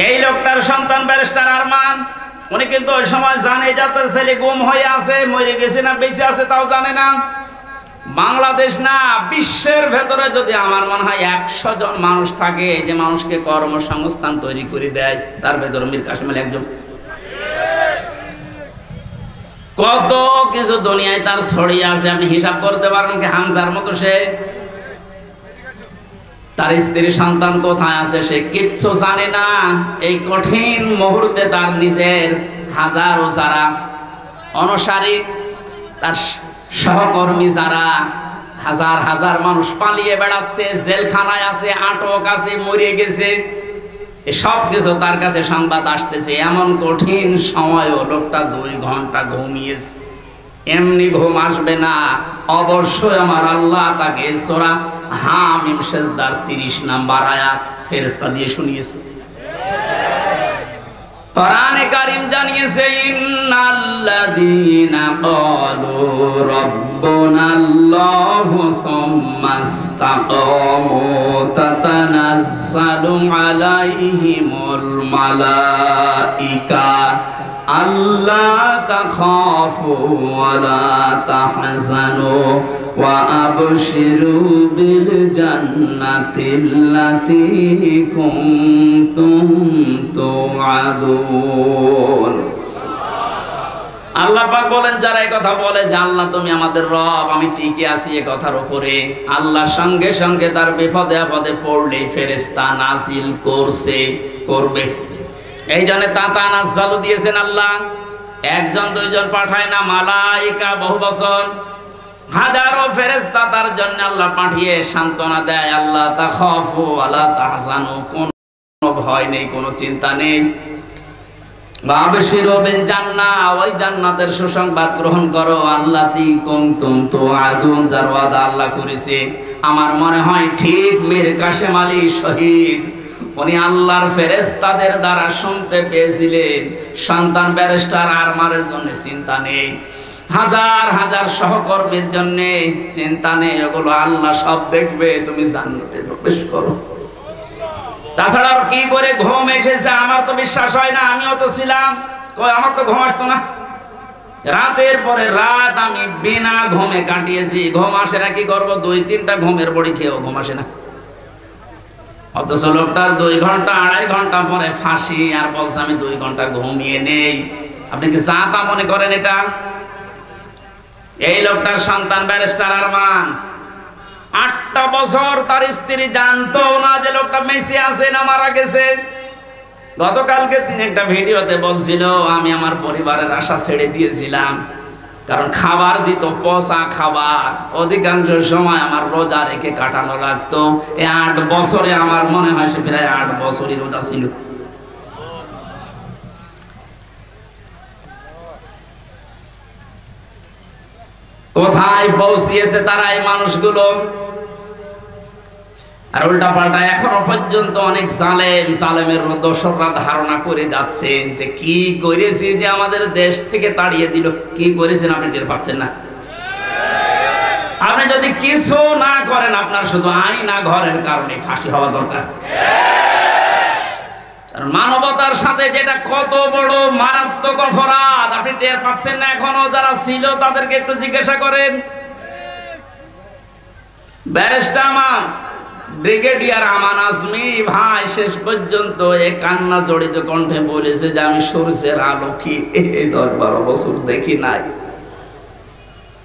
এই লোকটার সন্তান ব্যারিস্টার আরমান, উনি কিন্তু ওই সময় জানে যে তার ছেলে গুম হয়ে আছে, মরে গেছে না বেঁচে আছে তাও জানে না। বাংলাদেশ না বিশ্বের ভেতরে যদি আমার মনে হয় 100 জন মানুষ থাকে যে মানুষকে কর্মসংস্থান তৈরি করে দেয়, তার ভেতরে মীর কাসেম আলী একজন। কত কিছু দুনিয়ায় তার ছড়িয়ে আছে, আপনি হিসাব করতে পারবেন কি? হামজার মতো সে, তার স্ত্রী সন্তান কোথায় আছে সে কিচ্ছু জানে না। এই কঠিন মুহূর্তে তার নিজের হাজারো যারা অনুসারী, তার সহকর্মী যারা, হাজার হাজার মানুষ পালিয়ে বেড়াচ্ছে, জেলখানায় আছে, আটক আছে, মরে গেছে, সব কিছু তার কাছে সংবাদ আসতেছে। এমন কঠিন সময়ও লোকটা 2 ঘন্টা ঘুমিয়েছে। এমনি ঘুম আসবে না, অবশ্যই আমার আল্লাহ তাকে সূরা হামিম সেজদার 30 নম্বর আয়াত ফেরেশতা দিয়ে শুনিয়েছে। কোরআনে কারীম জানিয়েছে ইন্নাল্লাযীনা ক্বালু রাব্বুনাল্লাহু সুম্মা ইসতাকামু তাতানাজ্জালু আলাইহিমুল মালাইকা আল্লা তাখাফু ওয়া লা তাহজানু ওয়া আবশিরু বিল জান্নাতিল্লাতী কুনতুম তুআদুন। আল্লাহ পাক বলেন যারা এই কথা বলে যে আল্লাহ তুমি আমাদের রব, আমি টিকে আছি এই কথার উপরে, আল্লাহর সঙ্গে সঙ্গে তার বিপদে আপদে পড়লে ফেরেশতা নাজিল করবে। এই জন্য তাতানাজ্জালু দিয়েছেন আল্লাহ, 1 জন 2 জন পাঠায় না, মালাইকা বহু বছর হাজারো ফেরেশতা তার জন্য আল্লাহ পাঠিয়ে সান্ত্বনা দেয়। আল্লাহ তাখাফু ওয়ালা তাহজানু, কোনো ভয় নেই, কোনো চিন্তা নেই। বাবশিরু বিল জান্নাহ, ওই জান্নাতের সুসংবাদ গ্রহণ করো, আল্লাতী কুনতুম তুআদুন, যার ওয়াদা আল্লাহ করেছে। আমার মনে হয় ঠিক মীর কাসেম আলী শহীদ উনি আল্লাহর ফেরেশতাদের দ্বারা শুনতে পেয়েছিলেন সন্তান ব্যারিস্টার আরমানের জন্য চিন্তা নেই, হাজার হাজার সহকর্মীর জন্য চিন্তা নেই, ওগুলো আল্লাহ সব দেখবে, তুমি জান্নাতে প্রবেশ করো। তাছাড়া কি করে ঘুম এসেছে আমার তো বিশ্বাস হয় না। আমিও তো ছিলাম, আমার তো ঘুম আসতো না, রাতের পরে রাত আমি বিনা ঘুমে কাটিয়েছি। ঘুম আসে না, কি করবো? 2-3টা ঘুমের বড়ি খেয়েও ঘুম আসে না। অথচ লোকটার 2 ঘন্টা 2.5 ঘন্টা পরে ফাঁসি, আর বলছে আমি 2 ঘন্টা ঘুমিয়ে নেই। আপনি কি চাতা মনে করেন এটা? এই লোকটার সন্তান ব্যারিস্টার আরমান 8টা বছর তার স্ত্রী জানতো না যে লোকটা মেসে আছে না মারা গেছে। গতকালকে তিনি একটা ভিডিওতে বলছিল আমি আমার পরিবারের আশা ছেড়ে দিয়েছিলাম, কারণ খাবার দিত পচা খাবার, অধিকাংশ সময় আমার রোজা রেখে কাটানো লাগতো। এই 8 বছরে আমার মনে হয় সে প্রায় 8 বছরই রোজা ছিল। কোথায় পৌঁছিয়েছে তারা এই মানুষগুলো? আর উল্টা পাল্টা এখনো পর্যন্ত অনেক জালেমের দোসররা ধারণা করে যাচ্ছে যে কি করেছি যে আমাদের দেশ থেকে তাড়িয়ে দিল। কি করেছেন আপনি টের পাচ্ছেন না? আপনি যদি কিছু না করেন আপনার শুধু আইনা ঘরের কারণে ফাঁসি হওয়া দরকার। মানবতার সাথে যেটা কত বড় মারাত্মক অপরাধ আপনি টের পাচ্ছেন না এখনো? যারা ছিল তাদেরকে একটু জিজ্ঞাসা করেন। ব্যারিস্টার ব্রিগেডিয়ার আমান আজমি ভাই শেষ পর্যন্ত এই কান্না জড়িত কণ্ঠে বলেছে যে আমি সূর্যের আলো কি 10-12 বছর দেখি নাই।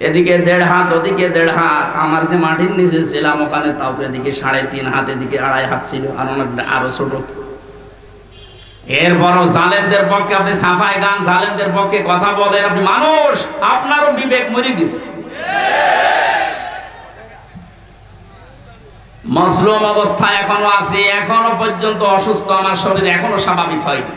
এদিকে 1.5 হাত, ওদিকে 1.5 হাত। আমার যে মাটির নিচে ছিলাম ওখানে তাও তো এদিকে 3.5 হাত, এদিকে 2.5 হাত ছিল, আর আরো ছোট। এরপরও জালেমদের পক্ষে আপনি সাফাই গান, জালেমদের পক্ষে কথা বলেন। আপনি মানুষ, আপনারও বিবেক মরে গেছে। মজলুম অবস্থায় এখনো আছে, এখনো পর্যন্ত অসুস্থ, আমার শরীর এখনো স্বাভাবিক হয়নি,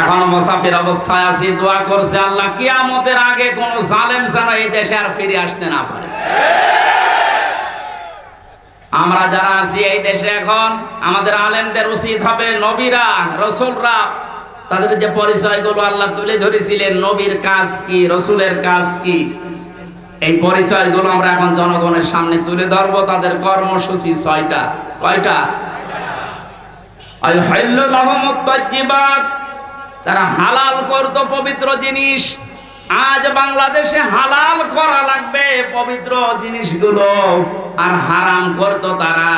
এখনো মুসাফির অবস্থায় আছি। দোয়া করছে আল্লাহ কিয়ামতের আগে কোন জালেম যেন এই দেশে আর ফিরে আসতে না পারে। আমরা যারা আছি এই দেশে এখন, আমাদের আলেমদের উচিত হবে নবীরা রাসূলরা তাদের যে পরিচয়গুলো আল্লাহ তুলে ধরেছিলেন, নবীর কাজ কি, রাসূলের কাজ কি, এই পরিচয়গুলো আমরা এখন জনগণের সামনে তুলে ধরবো। তাদের কর্মসূচি 6টা। কয়টা? আল-হাল্লু লাহুমুত তাইয়্যিবাত, তারা হালাল করত পবিত্র জিনিস। আজ বাংলাদেশে হালাল করা লাগবে পবিত্র জিনিসগুলো, আর হারাম করত তারা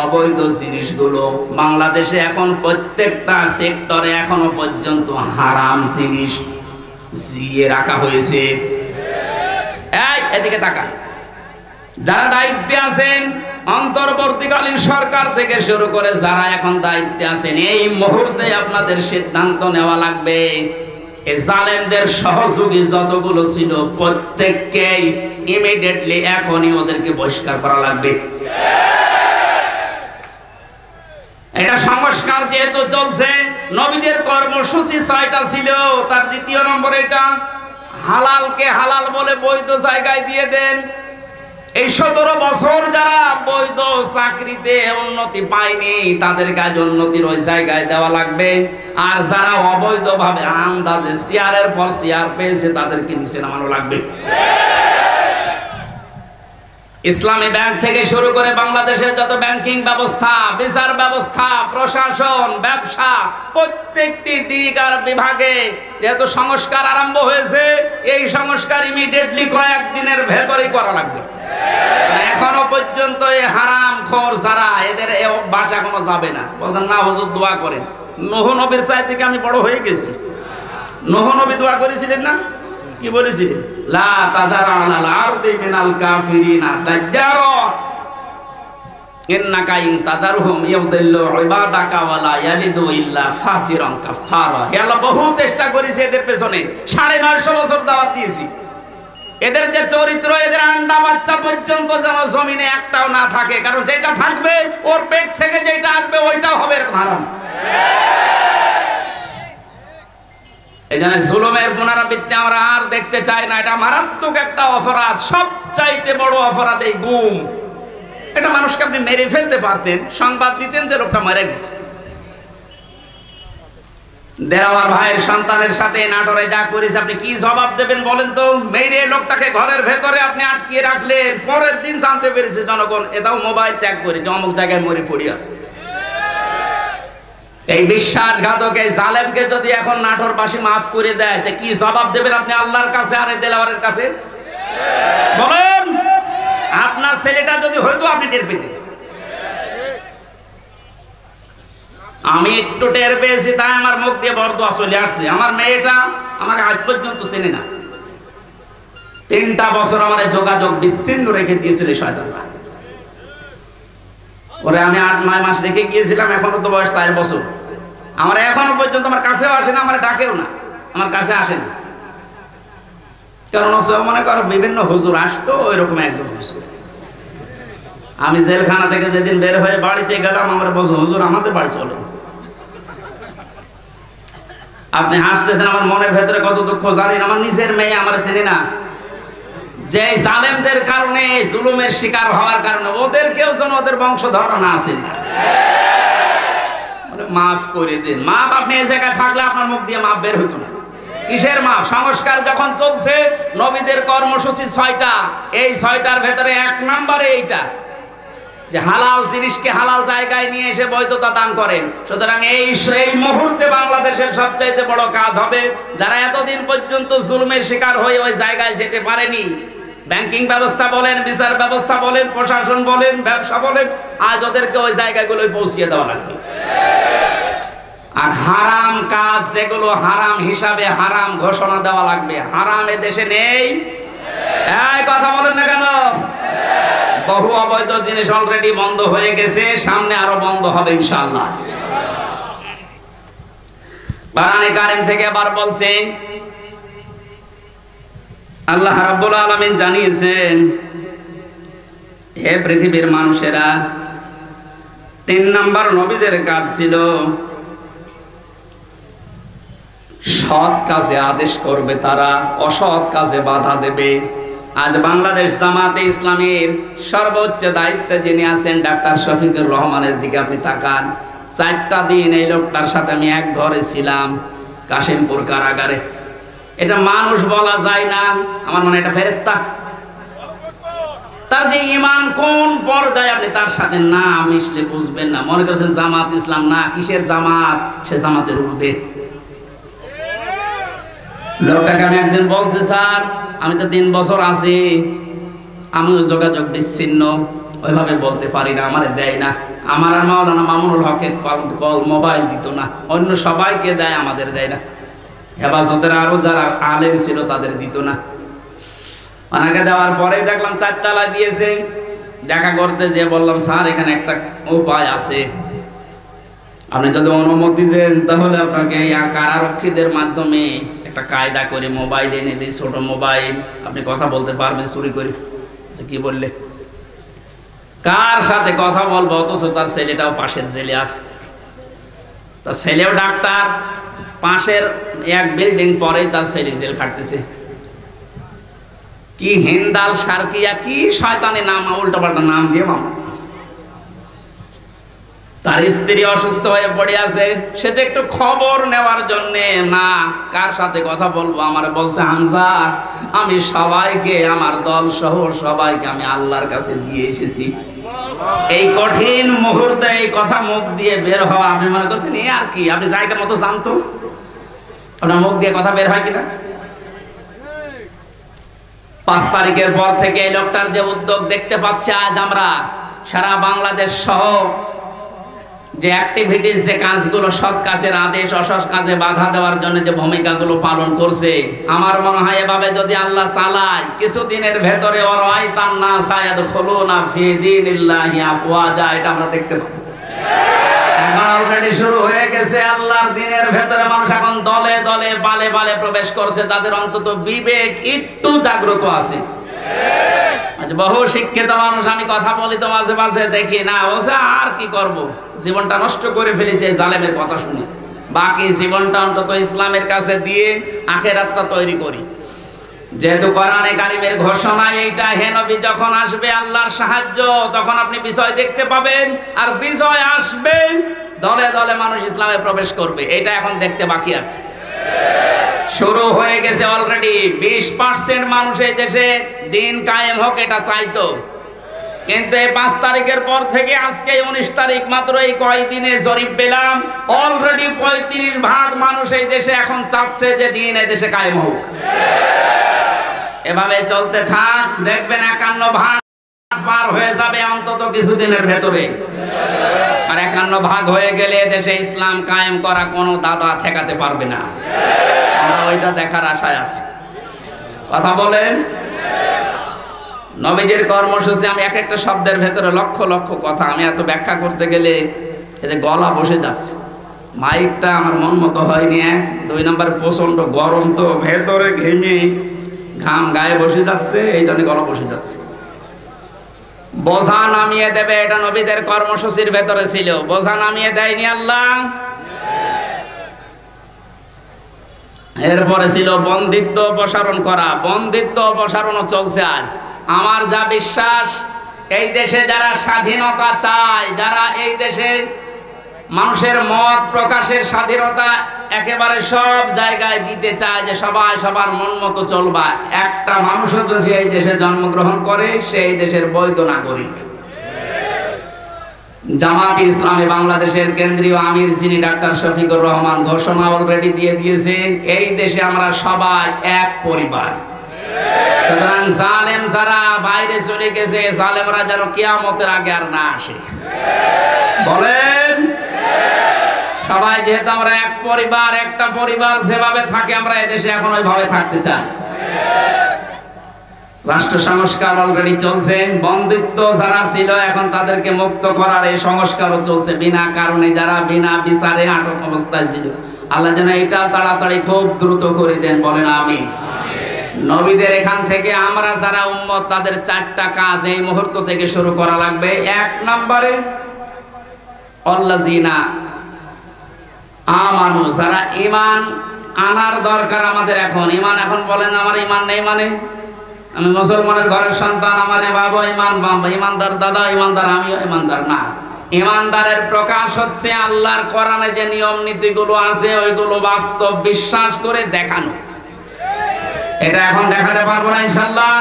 অবৈধ জিনিসগুলো। বাংলাদেশে এখন প্রত্যেকটা সেক্টরে এখনো পর্যন্ত হারাম জিনিস জিয়ে রাখা হয়েছে। এদিকে তাকান, যারা দায়িত্বে আছেন, অন্তর্বর্তীকালীন সরকার থেকে শুরু করে যারা এখন দায়িত্বে আছেন, এই মুহূর্তে আপনাদের সিদ্ধান্ত নেওয়া লাগবে এই জালেমদের সহযোগী যতগুলো ছিল প্রত্যেককেই ইমিডিয়েটলি এখনই ওদেরকে বহিষ্কার করা লাগবে। এটা সংস্কার যেহেতু চলছে, নবীদের কর্মসূচি 6টা ছিল, তার 2য় নম্বর এটা হালালকে হালাল বলে বৈধ জায়গায় দিয়ে দেন। এই 17 বছর যারা বৈধ চাকরিতে উন্নতি পায়নি তাদের কাজ উন্নতির ওই জায়গায় দেওয়া লাগবে, আর যারা অবৈধভাবে আন্দাজে চেয়ারের পর চেয়ার পেয়েছে তাদেরকে নিচে নামানো লাগবে। ইসলামী ব্যাংক থেকে শুরু করে বাংলাদেশের যত ব্যাংকিং ব্যবস্থা, বিচার ব্যবস্থা, প্রশাসন, ব্যবসা, প্রত্যেকটি দিক আর বিভাগে যেহেতু সংস্কার আরম্ভ হয়েছে, এই সংস্কার ইমিডিয়েটলি কয়েকদিনের ভেতরেই করা লাগবে। এখনো পর্যন্ত এই হারাম খোর যারা, এদের এই অভ্যাস এখনো যাবে না। বলছেন না হুজুর দোয়া করেন, নূহ নবীর চাই থেকে আমি বড় হয়ে গেছি। নূহ নবী দোয়া করেছিলেন না? কি বলেছিলেন? লা তাযারা আলাল আরদি মিনাল কাফিরিনা দাজ্জারা ইন্নাকা ইন তাযারহুম ইউদিল্লু ইবাদাকা ওয়া লা ইয়ালিদু ইল্লা ফাজিরান কাফারা। হে আল্লাহ, বহু চেষ্টা করেছি এদের পেছনে, 950 বছর দাওয়াত দিয়েছি। এদের যে চরিত্র, এদের আন্ডা বাচ্চা পর্যন্ত যেন জমিনে একটাও না থাকে, কারণ যেটা থাকবে ওর পেট থেকে যেটা আসবে ওইটাও হবে হারাম। এখানে জুলুমের পুনরাবৃত্তি আমরা আর দেখতে চাই না। এটা মারাত্মক একটা অপরাধ, সবচাইতে বড় অপরাধ এই গুম। এটা মানুষকে আপনি মেরে ফেলতে পারতেন, সংবাদ দিতেন যে লোকটা মারা গেছে। দেওয়ার ভাইয়ের সন্তানের সাথে নাটোরে যা করেছে, আপনি কি জবাব দেবেন বলেন তো? মেরে লোকটাকে ঘরের ভেতরে আপনি আটকিয়ে রাখলেন, পরের দিন জানতে পেরেছে জনগণ, এটাও মোবাইল ট্যাগ করে যে অমুক জায়গায় মরে পড়ে আছে। এই বিশ্বাসঘাতক এই জালেমকে যদি এখন নাটোরবাসী মাফ করে দেয়, তো কি জবাব দেবেন আপনি আল্লাহর কাছে আর দেলাওয়ারের কাছে? বলেন, আপনার ছেলেটা যদি হয়তো আপনি টের পেতেন। আমি একটু টের পেয়েছি, তাই আমার মুখ দিয়ে বরদোয়া চলে আসছে। আমার মেয়েটা আমাকে আজ পর্যন্ত চেনে না। 3টা বছর আমার যোগাযোগ বিচ্ছিন্ন রেখে দিয়েছিল শয়তানরা। ওরে আমি 8-9 মাস রেখে গিয়েছিলাম, এখনো তো বয়স 4 বছর। আমার এখনো পর্যন্ত আমার কাছেও আসে না, আমার ডাকেও না, আমার কাছে আসে না। কারণ মনে করো বিভিন্ন হুজুর আসতো, ওই রকম একজন হুজুর। আমি জেলখানা থেকে যেদিন বের হয়ে বাড়িতে গেলাম, আমার বলছে হুজুর আমাদের বাড়ি চলেন। আপনি হাসতেছেন, আমার মনের ভেতরে কত দুঃখ জানেন। আমার নিজের মেয়ে আমার চেনে না। যে জালেমদের কারণে, জুলুমের শিকার হওয়ার কারণে ওদেরকেও যেন ওদের বংশধর না আছে, মাফ করে দিন। মাফ আপনি এই জায়গায় থাকলে আপনার মুখ দিয়ে মাফ বের হইতো না। কিসের মাফ? সংস্কার যখন চলছে, নবীদের কর্মসূচি 6টা, এই 6টার ভেতরে 1 নম্বরে এইটা যে হালাল জিনিসকে হালাল জায়গায় নিয়ে এসে বৈধতা দান করেন। সুতরাং এই মুহূর্তে বাংলাদেশের সবচাইতে বড় কাজ হবে, যারা এতদিন পর্যন্ত জুলুমের শিকার হয়ে ওই জায়গায় যেতে পারেনি, ব্যাংকিং ব্যবস্থা বলেন, বিচার ব্যবস্থা বলেন, প্রশাসন বলেন, ব্যবসা বলেন, আজ ওদেরকে ওই জায়গাগুলোয় পৌঁছিয়ে দেওয়া লাগবে। আর হারাম কাজ যেগুলো হারাম হিসাবে হারাম ঘোষণা দেওয়া লাগবে। হারাম এ দেশে নেই, এই কথা বলেন না কেন? বহু অবৈধ জিনিস অলরেডি বন্ধ হয়ে গেছে, সামনে আরো বন্ধ হবে ইনশাআল্লাহ। কোরআনে কারীম থেকে আবার বলছে, আল্লাহ রাব্বুল আলামিন জানিয়েছেন, হে পৃথিবীর মানুষেরা, 3 নাম্বার নবীদের কাজ ছিল সৎ কাজে আদেশ করবে, তারা অসৎ কাজে বাধা দেবে। আজ বাংলাদেশ জামাতে ইসলামীর সর্বোচ্চ দায়িত্বে যিনি আছেন ডাক্তার শফিকুর রহমানের দিকে আপনি তাকান। 4টা দিন এই লোকটার সাথে আমি এক ঘরে ছিলাম, কাশিমপুর কারাগারে। এটা মানুষ বলা যায় না, আমার মনে এটা ফেরেশতা। তার যে ঈমান কোন পর্যায়ে আপনি তার সাথে না মিশলে বুঝবেন না। মনে করছেন জামাত ইসলাম, না, কিসের জামাত, সে জামাতের ঊর্ধ্বে। লোকটাকে আমি একদিন বলছি, স্যার আমি তো 3 বছর আছি, আমিও যোগাযোগ বিচ্ছিন্ন, ওইভাবে বলতে পারি না, আমারে দেয় না। আমার আর মাওলানা মামুনুল হকের কল মোবাইল দিত না, অন্য সবাইকে দেয়, আমাদের দেয় না। হেফাজতের আরো যারা আলেম ছিল তাদের দিত না। ওনাকে দেওয়ার পরেই দেখলাম 4 তালা দিয়েছে। দেখা করতে যে বললাম, স্যার এখানে একটা উপায় আছে, আপনি যদি অনুমতি দেন তাহলে আপনাকে কারারক্ষীদের মাধ্যমে একটা কায়দা করে মোবাইল এনে দিই, ছোট মোবাইল, আপনি কথা বলতে পারবেন চুরি করে। কি বললে? কার সাথে কথা বলবো, অথচ তার ছেলেটাও পাশের জেলে আছে, তার ছেলেও ডাক্তার, পাশের এক বিল্ডিং পরেই তার ছেলে জেল খাটতেছে। কি হিন্দাল সার্কিয়া, কি শয়তানি নাম, উল্টো পাল্টা নাম দিয়ে মামলা। তার স্ত্রী অসুস্থ হয়ে পড়ে আছে, সে যে একটু খবর নেওয়ার জন্য, না কার সাথে কথা বলবো, আমার বলছে, হামজা আমি সবাইকে, আমার দল সহ সবাইকে আমি আল্লাহর কাছে দিয়ে এসেছি। এই কঠিন মুহূর্তে এই কথা মুখ দিয়ে বের হওয়া, আপনি মনে করছেন এই আর কি? আপনি জায়গা মতো জানতো আপনার মুখ দিয়ে কথা বের হয় কিনা? 5 তারিখের পর থেকে এই লোকটার যে উদ্যোগ দেখতে পাচ্ছি, আজ আমরা সারা বাংলাদেশ সহ যে অ্যাক্টিভিটিস, যে কাজগুলো, সৎ কাজের আদেশ, অসৎ কাজে বাধা দেওয়ার জন্য যে ভূমিকাগুলো পালন করছে, আমার মনে হয় এভাবে যদি আল্লাহ চালায়, কিছুদিনের ভেতরে ওরাইতান নাস ইয়াদখুলুনা ফি দীনিল্লাহি আফওয়াজা, এটা আমরা দেখতে পাবো। এখন অলরেডি শুরু হয়ে গেছে। আল্লাহর দ্বীনের ভেতরে মানুষ এখন দলে দলে বালে বালে প্রবেশ করছে, তাদের অন্তত বিবেক একটু জাগ্রত আছে। বহু শিক্ষিত মানুষ আমি কথা বলি তো মাঝে মাঝে দেখি, না ও আর কি করব, জীবনটা নষ্ট করে ফেলেছে এই জালেমের কথা শুনে, বাকি জীবনটা অন্তত ইসলামের কাছে দিয়ে আখিরাতটা তৈরি করি। যেহেতু কোরআনে কারীমের ঘোষণা এইটা, হে নবী যখন আসবে আল্লাহর সাহায্য, তখন আপনি বিজয় দেখতে পাবেন, আর বিজয় আসবে, দলে দলে মানুষ ইসলামে প্রবেশ করবে, এটা এখন দেখতে বাকি আছে। শুরু হয়ে গেছে অলরেডি। 20% মানুষ এই দেশে দিন কায়েম হোক এটা চাইতো, কিন্তু এই 5 তারিখের পর থেকে আজকে 19 তারিখ, মাত্র এই কয়দিনে জরিপ পেলাম, অলরেডি 35% মানুষ এই দেশে এখন চাচ্ছে যে দিন এই দেশে কায়েম হোক। এভাবে চলতে থাক, দেখবেন 51% পার হয়ে যাবে অন্তত কিছুদিনের ভেতরে। আর 51% হয়ে গেলে দেশে ইসলাম কায়েম করা কোনো দাদা ঠেকাতে পারবে না। আমরা ওইটা দেখার আশায় আছি। কথা বলেন। নবীজির কর্মসূচি, আমি এক একটা শব্দের ভেতরে লক্ষ লক্ষ কথা, আমি এত ব্যাখ্যা করতে গেলে এই যে গলা বসে যাচ্ছে, মাইকটা আমার মন মতো হয়নি। 2 নম্বর প্রচন্ড গরম, তো ভেতরে ঘেমে ঘাম গায়ে বসে যাচ্ছে, এই জন্য গলা বসে যাচ্ছে। বোঝা নামিয়ে দেবে, এটা নবীদের কর্মসূচির ভেতরে ছিল। বোঝা নামিয়ে দেয়নি আল্লাহ। এরপরে ছিল বন্দিত্ব অপসারণ করা। বন্দিত্ব অপসারণও চলছে আজ। আমার যা বিশ্বাস, এই দেশে যারা স্বাধীনতা চায়, যারা এই দেশে মানুষের মত প্রকাশের স্বাধীনতা একেবারে সব জায়গায় দিতে চায়, যে সবাই সবার মন মতো চলবা, একটা মানুষও যদি এই দেশে জন্মগ্রহণ করে, সেই দেশের বৈধ নাগরিক। জামাত ইসলামী বাংলাদেশের কেন্দ্রীয় আমির যিনি ডাক্তার শফিকুর রহমান ঘোষণা অলরেডি দিয়ে দিয়েছে, এই দেশে আমরা সবাই এক পরিবার। সুতরাং জালেম যারা বাইরে চলে গেছে, জালেমরা যেন কিয়ামতের আগে আর না আসে। বলেন, সবাই যেহেতু আমরা এক পরিবার, একটা পরিবার যেভাবে থাকে আমরা এদেশে এখন ওইভাবে থাকতে চাই। রাষ্ট্র সংস্কার অলরেডি চলছে। বন্দিত্ব যারা ছিল এখন তাদেরকে মুক্ত করার এই সংস্কারও চলছে। বিনা কারণে যারা বিনা বিচারে আটক অবস্থায় ছিল আল্লাহ যেন এটা তাড়াতাড়ি খুব দ্রুত করে দেন, বলেন আমিন। নবীদের এখান থেকে আমরা যারা উম্মত তাদের 4টা কাজ এই মুহূর্ত থেকে শুরু করা লাগবে। 1 নম্বরে আল্লাযিনা আমানু, যারা ঈমান আনার দরকার আমাদের এখন। ঈমান এখন বলেন আমার ঈমান নেই মানে আমি মুসলমানের ঘরের সন্তান, আমার বাবা ঈমানদার, দাদা ঈমানদার, আমিও ঈমানদার না। ঈমানদারের প্রকাশ হচ্ছে আল্লাহর কোরআনে যে নিয়ম নীতিগুলো আছে ওইগুলো বাস্তব বিশ্বাস করে দেখানো। এটা এখন দেখাতে পারবো না ইনশাআল্লাহ।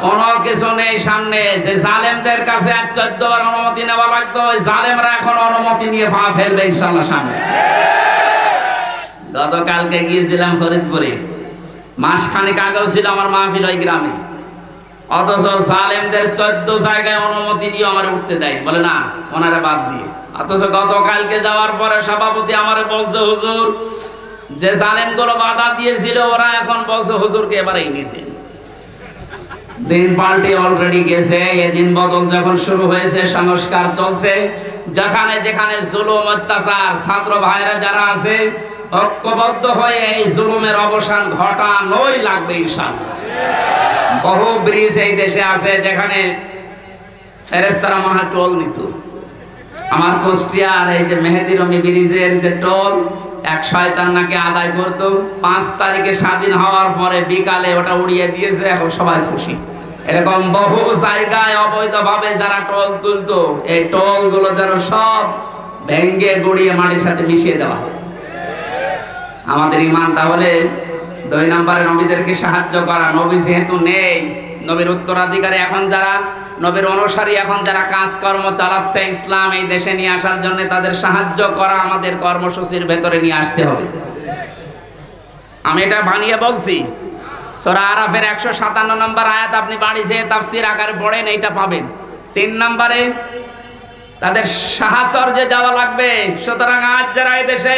কোনো কিছু নেই সামনে। যে জালেমদের কাছে 14 বার অনুমতি নেওয়া লাগতো, ওই জালেমরা এখন অনুমতি নিয়ে পা ফেলবে ইনশাআল্লাহ সামনে। গতকালকে গিয়েছিলাম ফরিদপুরে, মাসখানেক আগেও ছিল আমার মাহফিল ওই গ্রামে, অথচ জালেমদের 14 জায়গায় অনুমতি নিয়ে আমার উঠতে দেয়, বলে না ওনারা বাদ দিয়ে। অথচ গতকালকে যাওয়ার পরে সভাপতি আমারে বলছে হুজুর যে জালেমগুলো বাধা দিয়েছিল ওরা এখন বলছে হুজুরকে এবারেই নিতে। দিন পাল্টে অলরেডি গেছে। এদিন বদল যখন শুরু হয়েছে, সংস্কার চলছে। যেখানে যেখানে জুলুম অত্যাচার, ছাত্র ভাইরা যারা আছে ঐক্যবদ্ধ হয়ে এই জুলুমের অবসান ঘটানোই লাগবে ইনশাআল্লাহ। বহু ব্রিজ এই দেশে আছে যেখানে ফেরেশতারা মনে হয় টোল নিত। আমার কুষ্টিয়ার এই যে মেহেদি রমি ব্রিজের যে টোল এক শয়তান নাকি আদায় করতো, 5 তারিখে স্বাধীন হওয়ার পরে বিকালে ওটা উড়িয়ে দিয়েছে, এখন সবাই খুশি। এরকম বহু জায়গায় অবৈধভাবে যারা টোল তুলতো, এই টোল গুলো যেন সব ভেঙ্গে গুড়িয়ে মাটির সাথে মিশিয়ে দেওয়া হয়। আমাদের ঈমান তাহলে 2 নম্বরে নবীদেরকে সাহায্য করা। নবী যেহেতু নেই, নবীর উত্তরাধিকারী এখন যারা, নবীর অনুসারী এখন যারা কাজকর্ম চালাচ্ছে ইসলাম এই দেশে নিয়ে আসার জন্য, তাদের সাহায্য করা আমাদের কর্মসূচির ভেতরে নিয়ে আসতে হবে। আমি এটা বানিয়ে বলছি। সূরা আরাফের 157 নম্বর আয়াত আপনি বাড়ি যেয়ে তাফসীর আকারে পড়েন, এইটা পাবেন। 3 নম্বরে তাদের সাহায্যে যাওয়া লাগবে। সুতরাং আজ যারা এই দেশে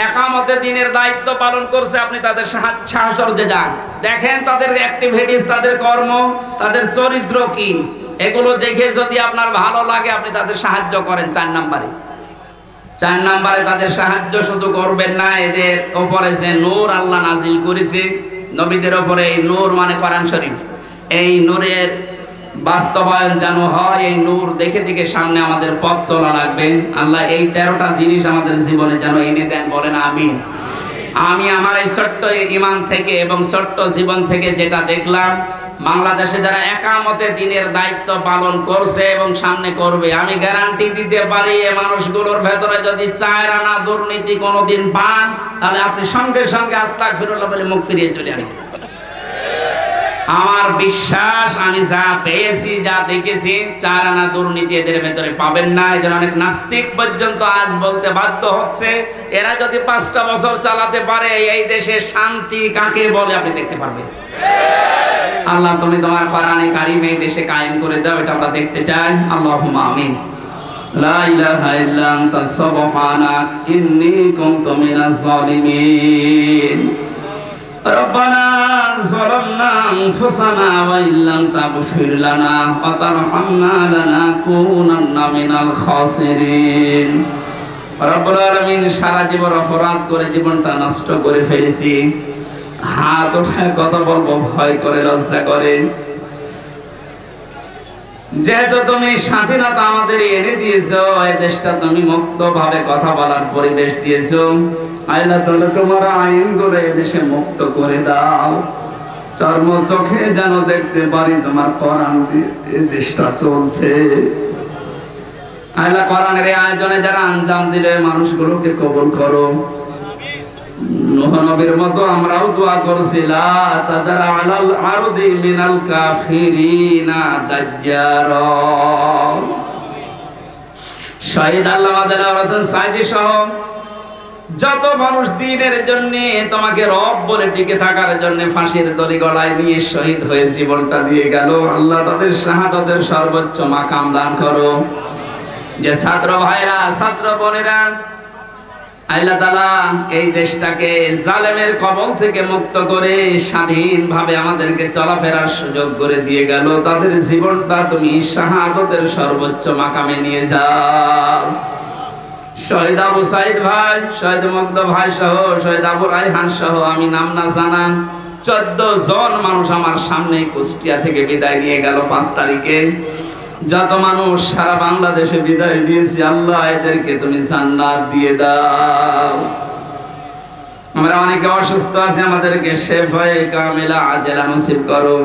একামতে দিনের দায়িত্ব পালন করছে, আপনি তাদের সাহায্যে যান, দেখেন তাদের অ্যাক্টিভিটিস, তাদের কর্ম, তাদের চরিত্র কি, এগুলো দেখে যদি আপনার ভালো লাগে আপনি তাদের সাহায্য করেন। 4 নম্বরে তাদের সাহায্য শুধু করবেন না, এদের উপরে যে নূর আল্লাহ নাজিল করেছে নবীদের উপরে, এই নূর মানে কোরআন শরীফ, এই নূরের বাস্তবায়ন যেন হয়। এই নূর দেখে দেখে সামনে আমাদের পথ চলা লাগবে। আল্লাহ এই 13টা জিনিস আমাদের জীবনে যেন এনে দেন, বলেন আমিন। আমি আমার এই ছোট্ট ঈমান থেকে এবং ছোট্ট জীবন থেকে যেটা দেখলাম, বাংলাদেশে যারা একামতে দিনের দায়িত্ব পালন করছে এবং সামনে করবে, আমি গ্যারান্টি দিতে পারি এই মানুষগুলোর ভেতরে যদি 4 আনা দুর্নীতি কোনোদিন পান, তাহলে আপনি সঙ্গে সঙ্গে আস্তাগফিরুল্লাহ বলে মুখ ফিরিয়ে চলে আসবেন। আমার বিশ্বাস, আমি যা পেয়েছি, যা দেখেছি, 4 আনা দুর্নীতি এদের ভেতরে পাবেন না। এই জন্য অনেক নাস্তিক পর্যন্ত আজ বলতে বাধ্য হচ্ছে এরা যদি 5টা বছর চালাতে পারে এই দেশে শান্তি কাকে বলে আপনি দেখতে পারবেন। আল্লাহ তুমি তোমার কোরআনে কারিম এই দেশে কায়েম করে দাও, এটা আমরা দেখতে চাই। আল্লাহুম্মা আমিন। লা ইলাহা ইল্লা আনতা সুবহানাক ইন্নী কুনতু মিনাজ জালিমিন। ربنا ظلمنا أنفسنا وإن لم تغفر لنا وترحمنا لنكونن من الخاسرين। রব্বুল আলামিন, সারা জীবন অপরাধ করে জীবনটা নষ্ট করে ফেলেছি। হাত উঠায় কথা বলবো ভয় করে, লজ্জা করে। যেহেতু তুমি স্বাধীনতা আমাদের এনে দিয়েছো, এই দেশটা তুমি মুক্তভাবে কথা বলার পরিবেশ দিয়েছো, আল্লাহ তাআলা তোমার আইনগুলো এই দেশে মুক্ত করে দাও। চর্ম চোখে যেন দেখতে পারি তোমার কোরআন দিয়ে এই দেশটা চলছে। আল্লাহ কোরআনের এই আয়োজনে যারা আঞ্জাম দিলে মানুষগুলোকে কবুল করো। নূহ নবীর মতো আমরাও দোয়া করছি, লা তাদারা আলাল আরদি মিনাল কাফিরিনা দাজ্জারা। শহীদ আল্লামা দেলাওয়ার হোসেন সাঈদী সহ যত মানুষ দ্বীনের জন্য, তোমাকে রব বলে টিকে থাকার জন্য ফাঁসির দড়ি গলায় নিয়ে শহীদ হয়ে জীবনটা দিয়ে গেল, আল্লাহ তাদের শাহাদাতের সর্বোচ্চ মাকাম দান করো। যে ছাত্র ভাইরা, ছাত্র বোনেরা, আল্লাহ তাআলা এই দেশটাকে জালেমের কবল থেকে মুক্ত করে স্বাধীনভাবে আমাদেরকে চলাফেরার সুযোগ করে দিয়ে গেল, তাদের জীবনটা তুমি শাহাদাতের সর্বোচ্চ মাকামে নিয়ে যাও। শহীদ আবু সাইদ ভাই, শহীদ মুগ্ধ ভাই সহ, শহীদ আবু রায়হান সহ, আমি নাম না জানা 14 জন মানুষ আমার সামনে কুষ্টিয়া থেকে বিদায় নিয়ে গেল 5 তারিখে। যত মানুষ সারা বাংলাদেশে বিদায় দিয়েছি, আল্লাহ এদেরকে তুমি জান্নাত দিয়ে দাও। আমরা অনেকে অসুস্থ আছি, আমাদেরকে শেফায়ে কামিলা আজেলা নসিব করো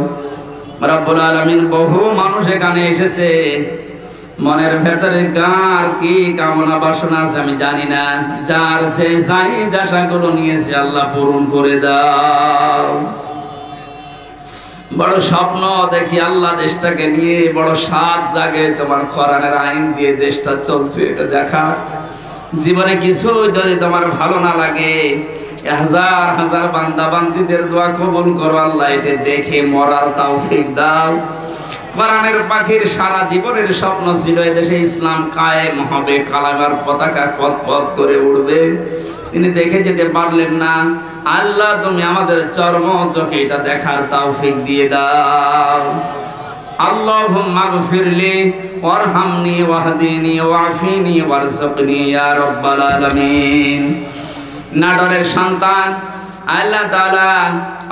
রব্বুল আলামিন। বহু মানুষ এখানে এসেছে, মনের ভেতরে কার কি কামনা বাসনা আছে আমি জানি না, যার যে চাহিদ আশাগুলো নিয়েছে আল্লাহ পূরণ করে দাও। বড় স্বপ্ন দেখি আল্লাহ দেশটাকে নিয়ে, বড় সাত জাগে তোমার কোরআনের আইন দিয়ে দেশটা চলছে, এটা দেখা। জীবনে কিছু যদি তোমার ভালো না লাগে, হাজার হাজার বান্দা বান্দীদের দোয়া কবুল করো আল্লাহ, এটা দেখে মরার তৌফিক দাও। কোরআনের পাখির সারা জীবনের স্বপ্ন ছিল এদেশে ইসলাম কায়েম হবে, কালেমার পতাকা পথ পথ করে উড়বে, তিনি দেখে যেতে পারলেন না। আল্লাহ তুমি আমাদের চর্ম চোখে এটা দেখার তৌফিক দিয়ে দাও। আল্লাহুম্মা গফিরলি ওয়ারহামনি ওয়াহদিনি ওয়াফিনি ওয়ারযুকনি ইয়া রাব্বাল আলামিন। নাটোরের সন্তান আল্লাহ তাআলা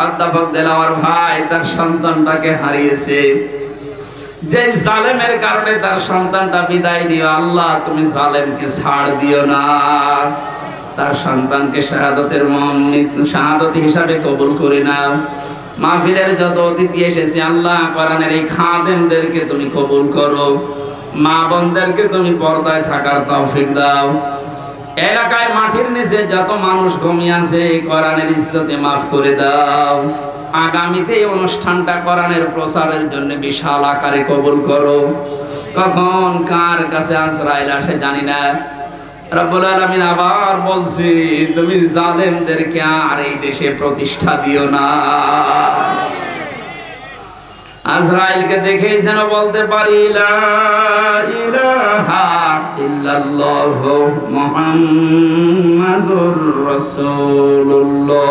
অধ্যাপক দেলাওয়ার ভাই তার সন্তানটাকে হারিয়েছে, যে জালেমের কারণে তার সন্তানটা বিদায় নিও আল্লাহ, তুমি জালেমকে ছাড় দিও না, তার সন্তানকে শাহাদত হিসাবে কবুল করে নাও। মাহফিলের যত অতিথি এসেছে আল্লাহ, কোরআনের এই খাদেমদেরকে তুমি কবুল করো, মা বোনদেরকে তুমি পর্দায় থাকার তৌফিক দাও। এলাকায় মাটির নিচে যত মানুষ ঘুমিয়ে আছে কোরআনের ইজ্জতে মাফ করে দাও। আগামীতে এই অনুষ্ঠানটা কোরআনের প্রচারের জন্য বিশাল আকারে কবুল করো। কখন কার কাছে আজরাইল আসে জানি না। রব্বুল আলামিন আবার বলছি, তুমি জালেমদেরকে আর এই দেশে প্রতিষ্ঠা দিও না। আজরাইলকে দেখেই যেন বলতে পারি লা ইলাহা ইল্লাল্লাহু মুহাম্মাদুর রাসূলুল্লাহ।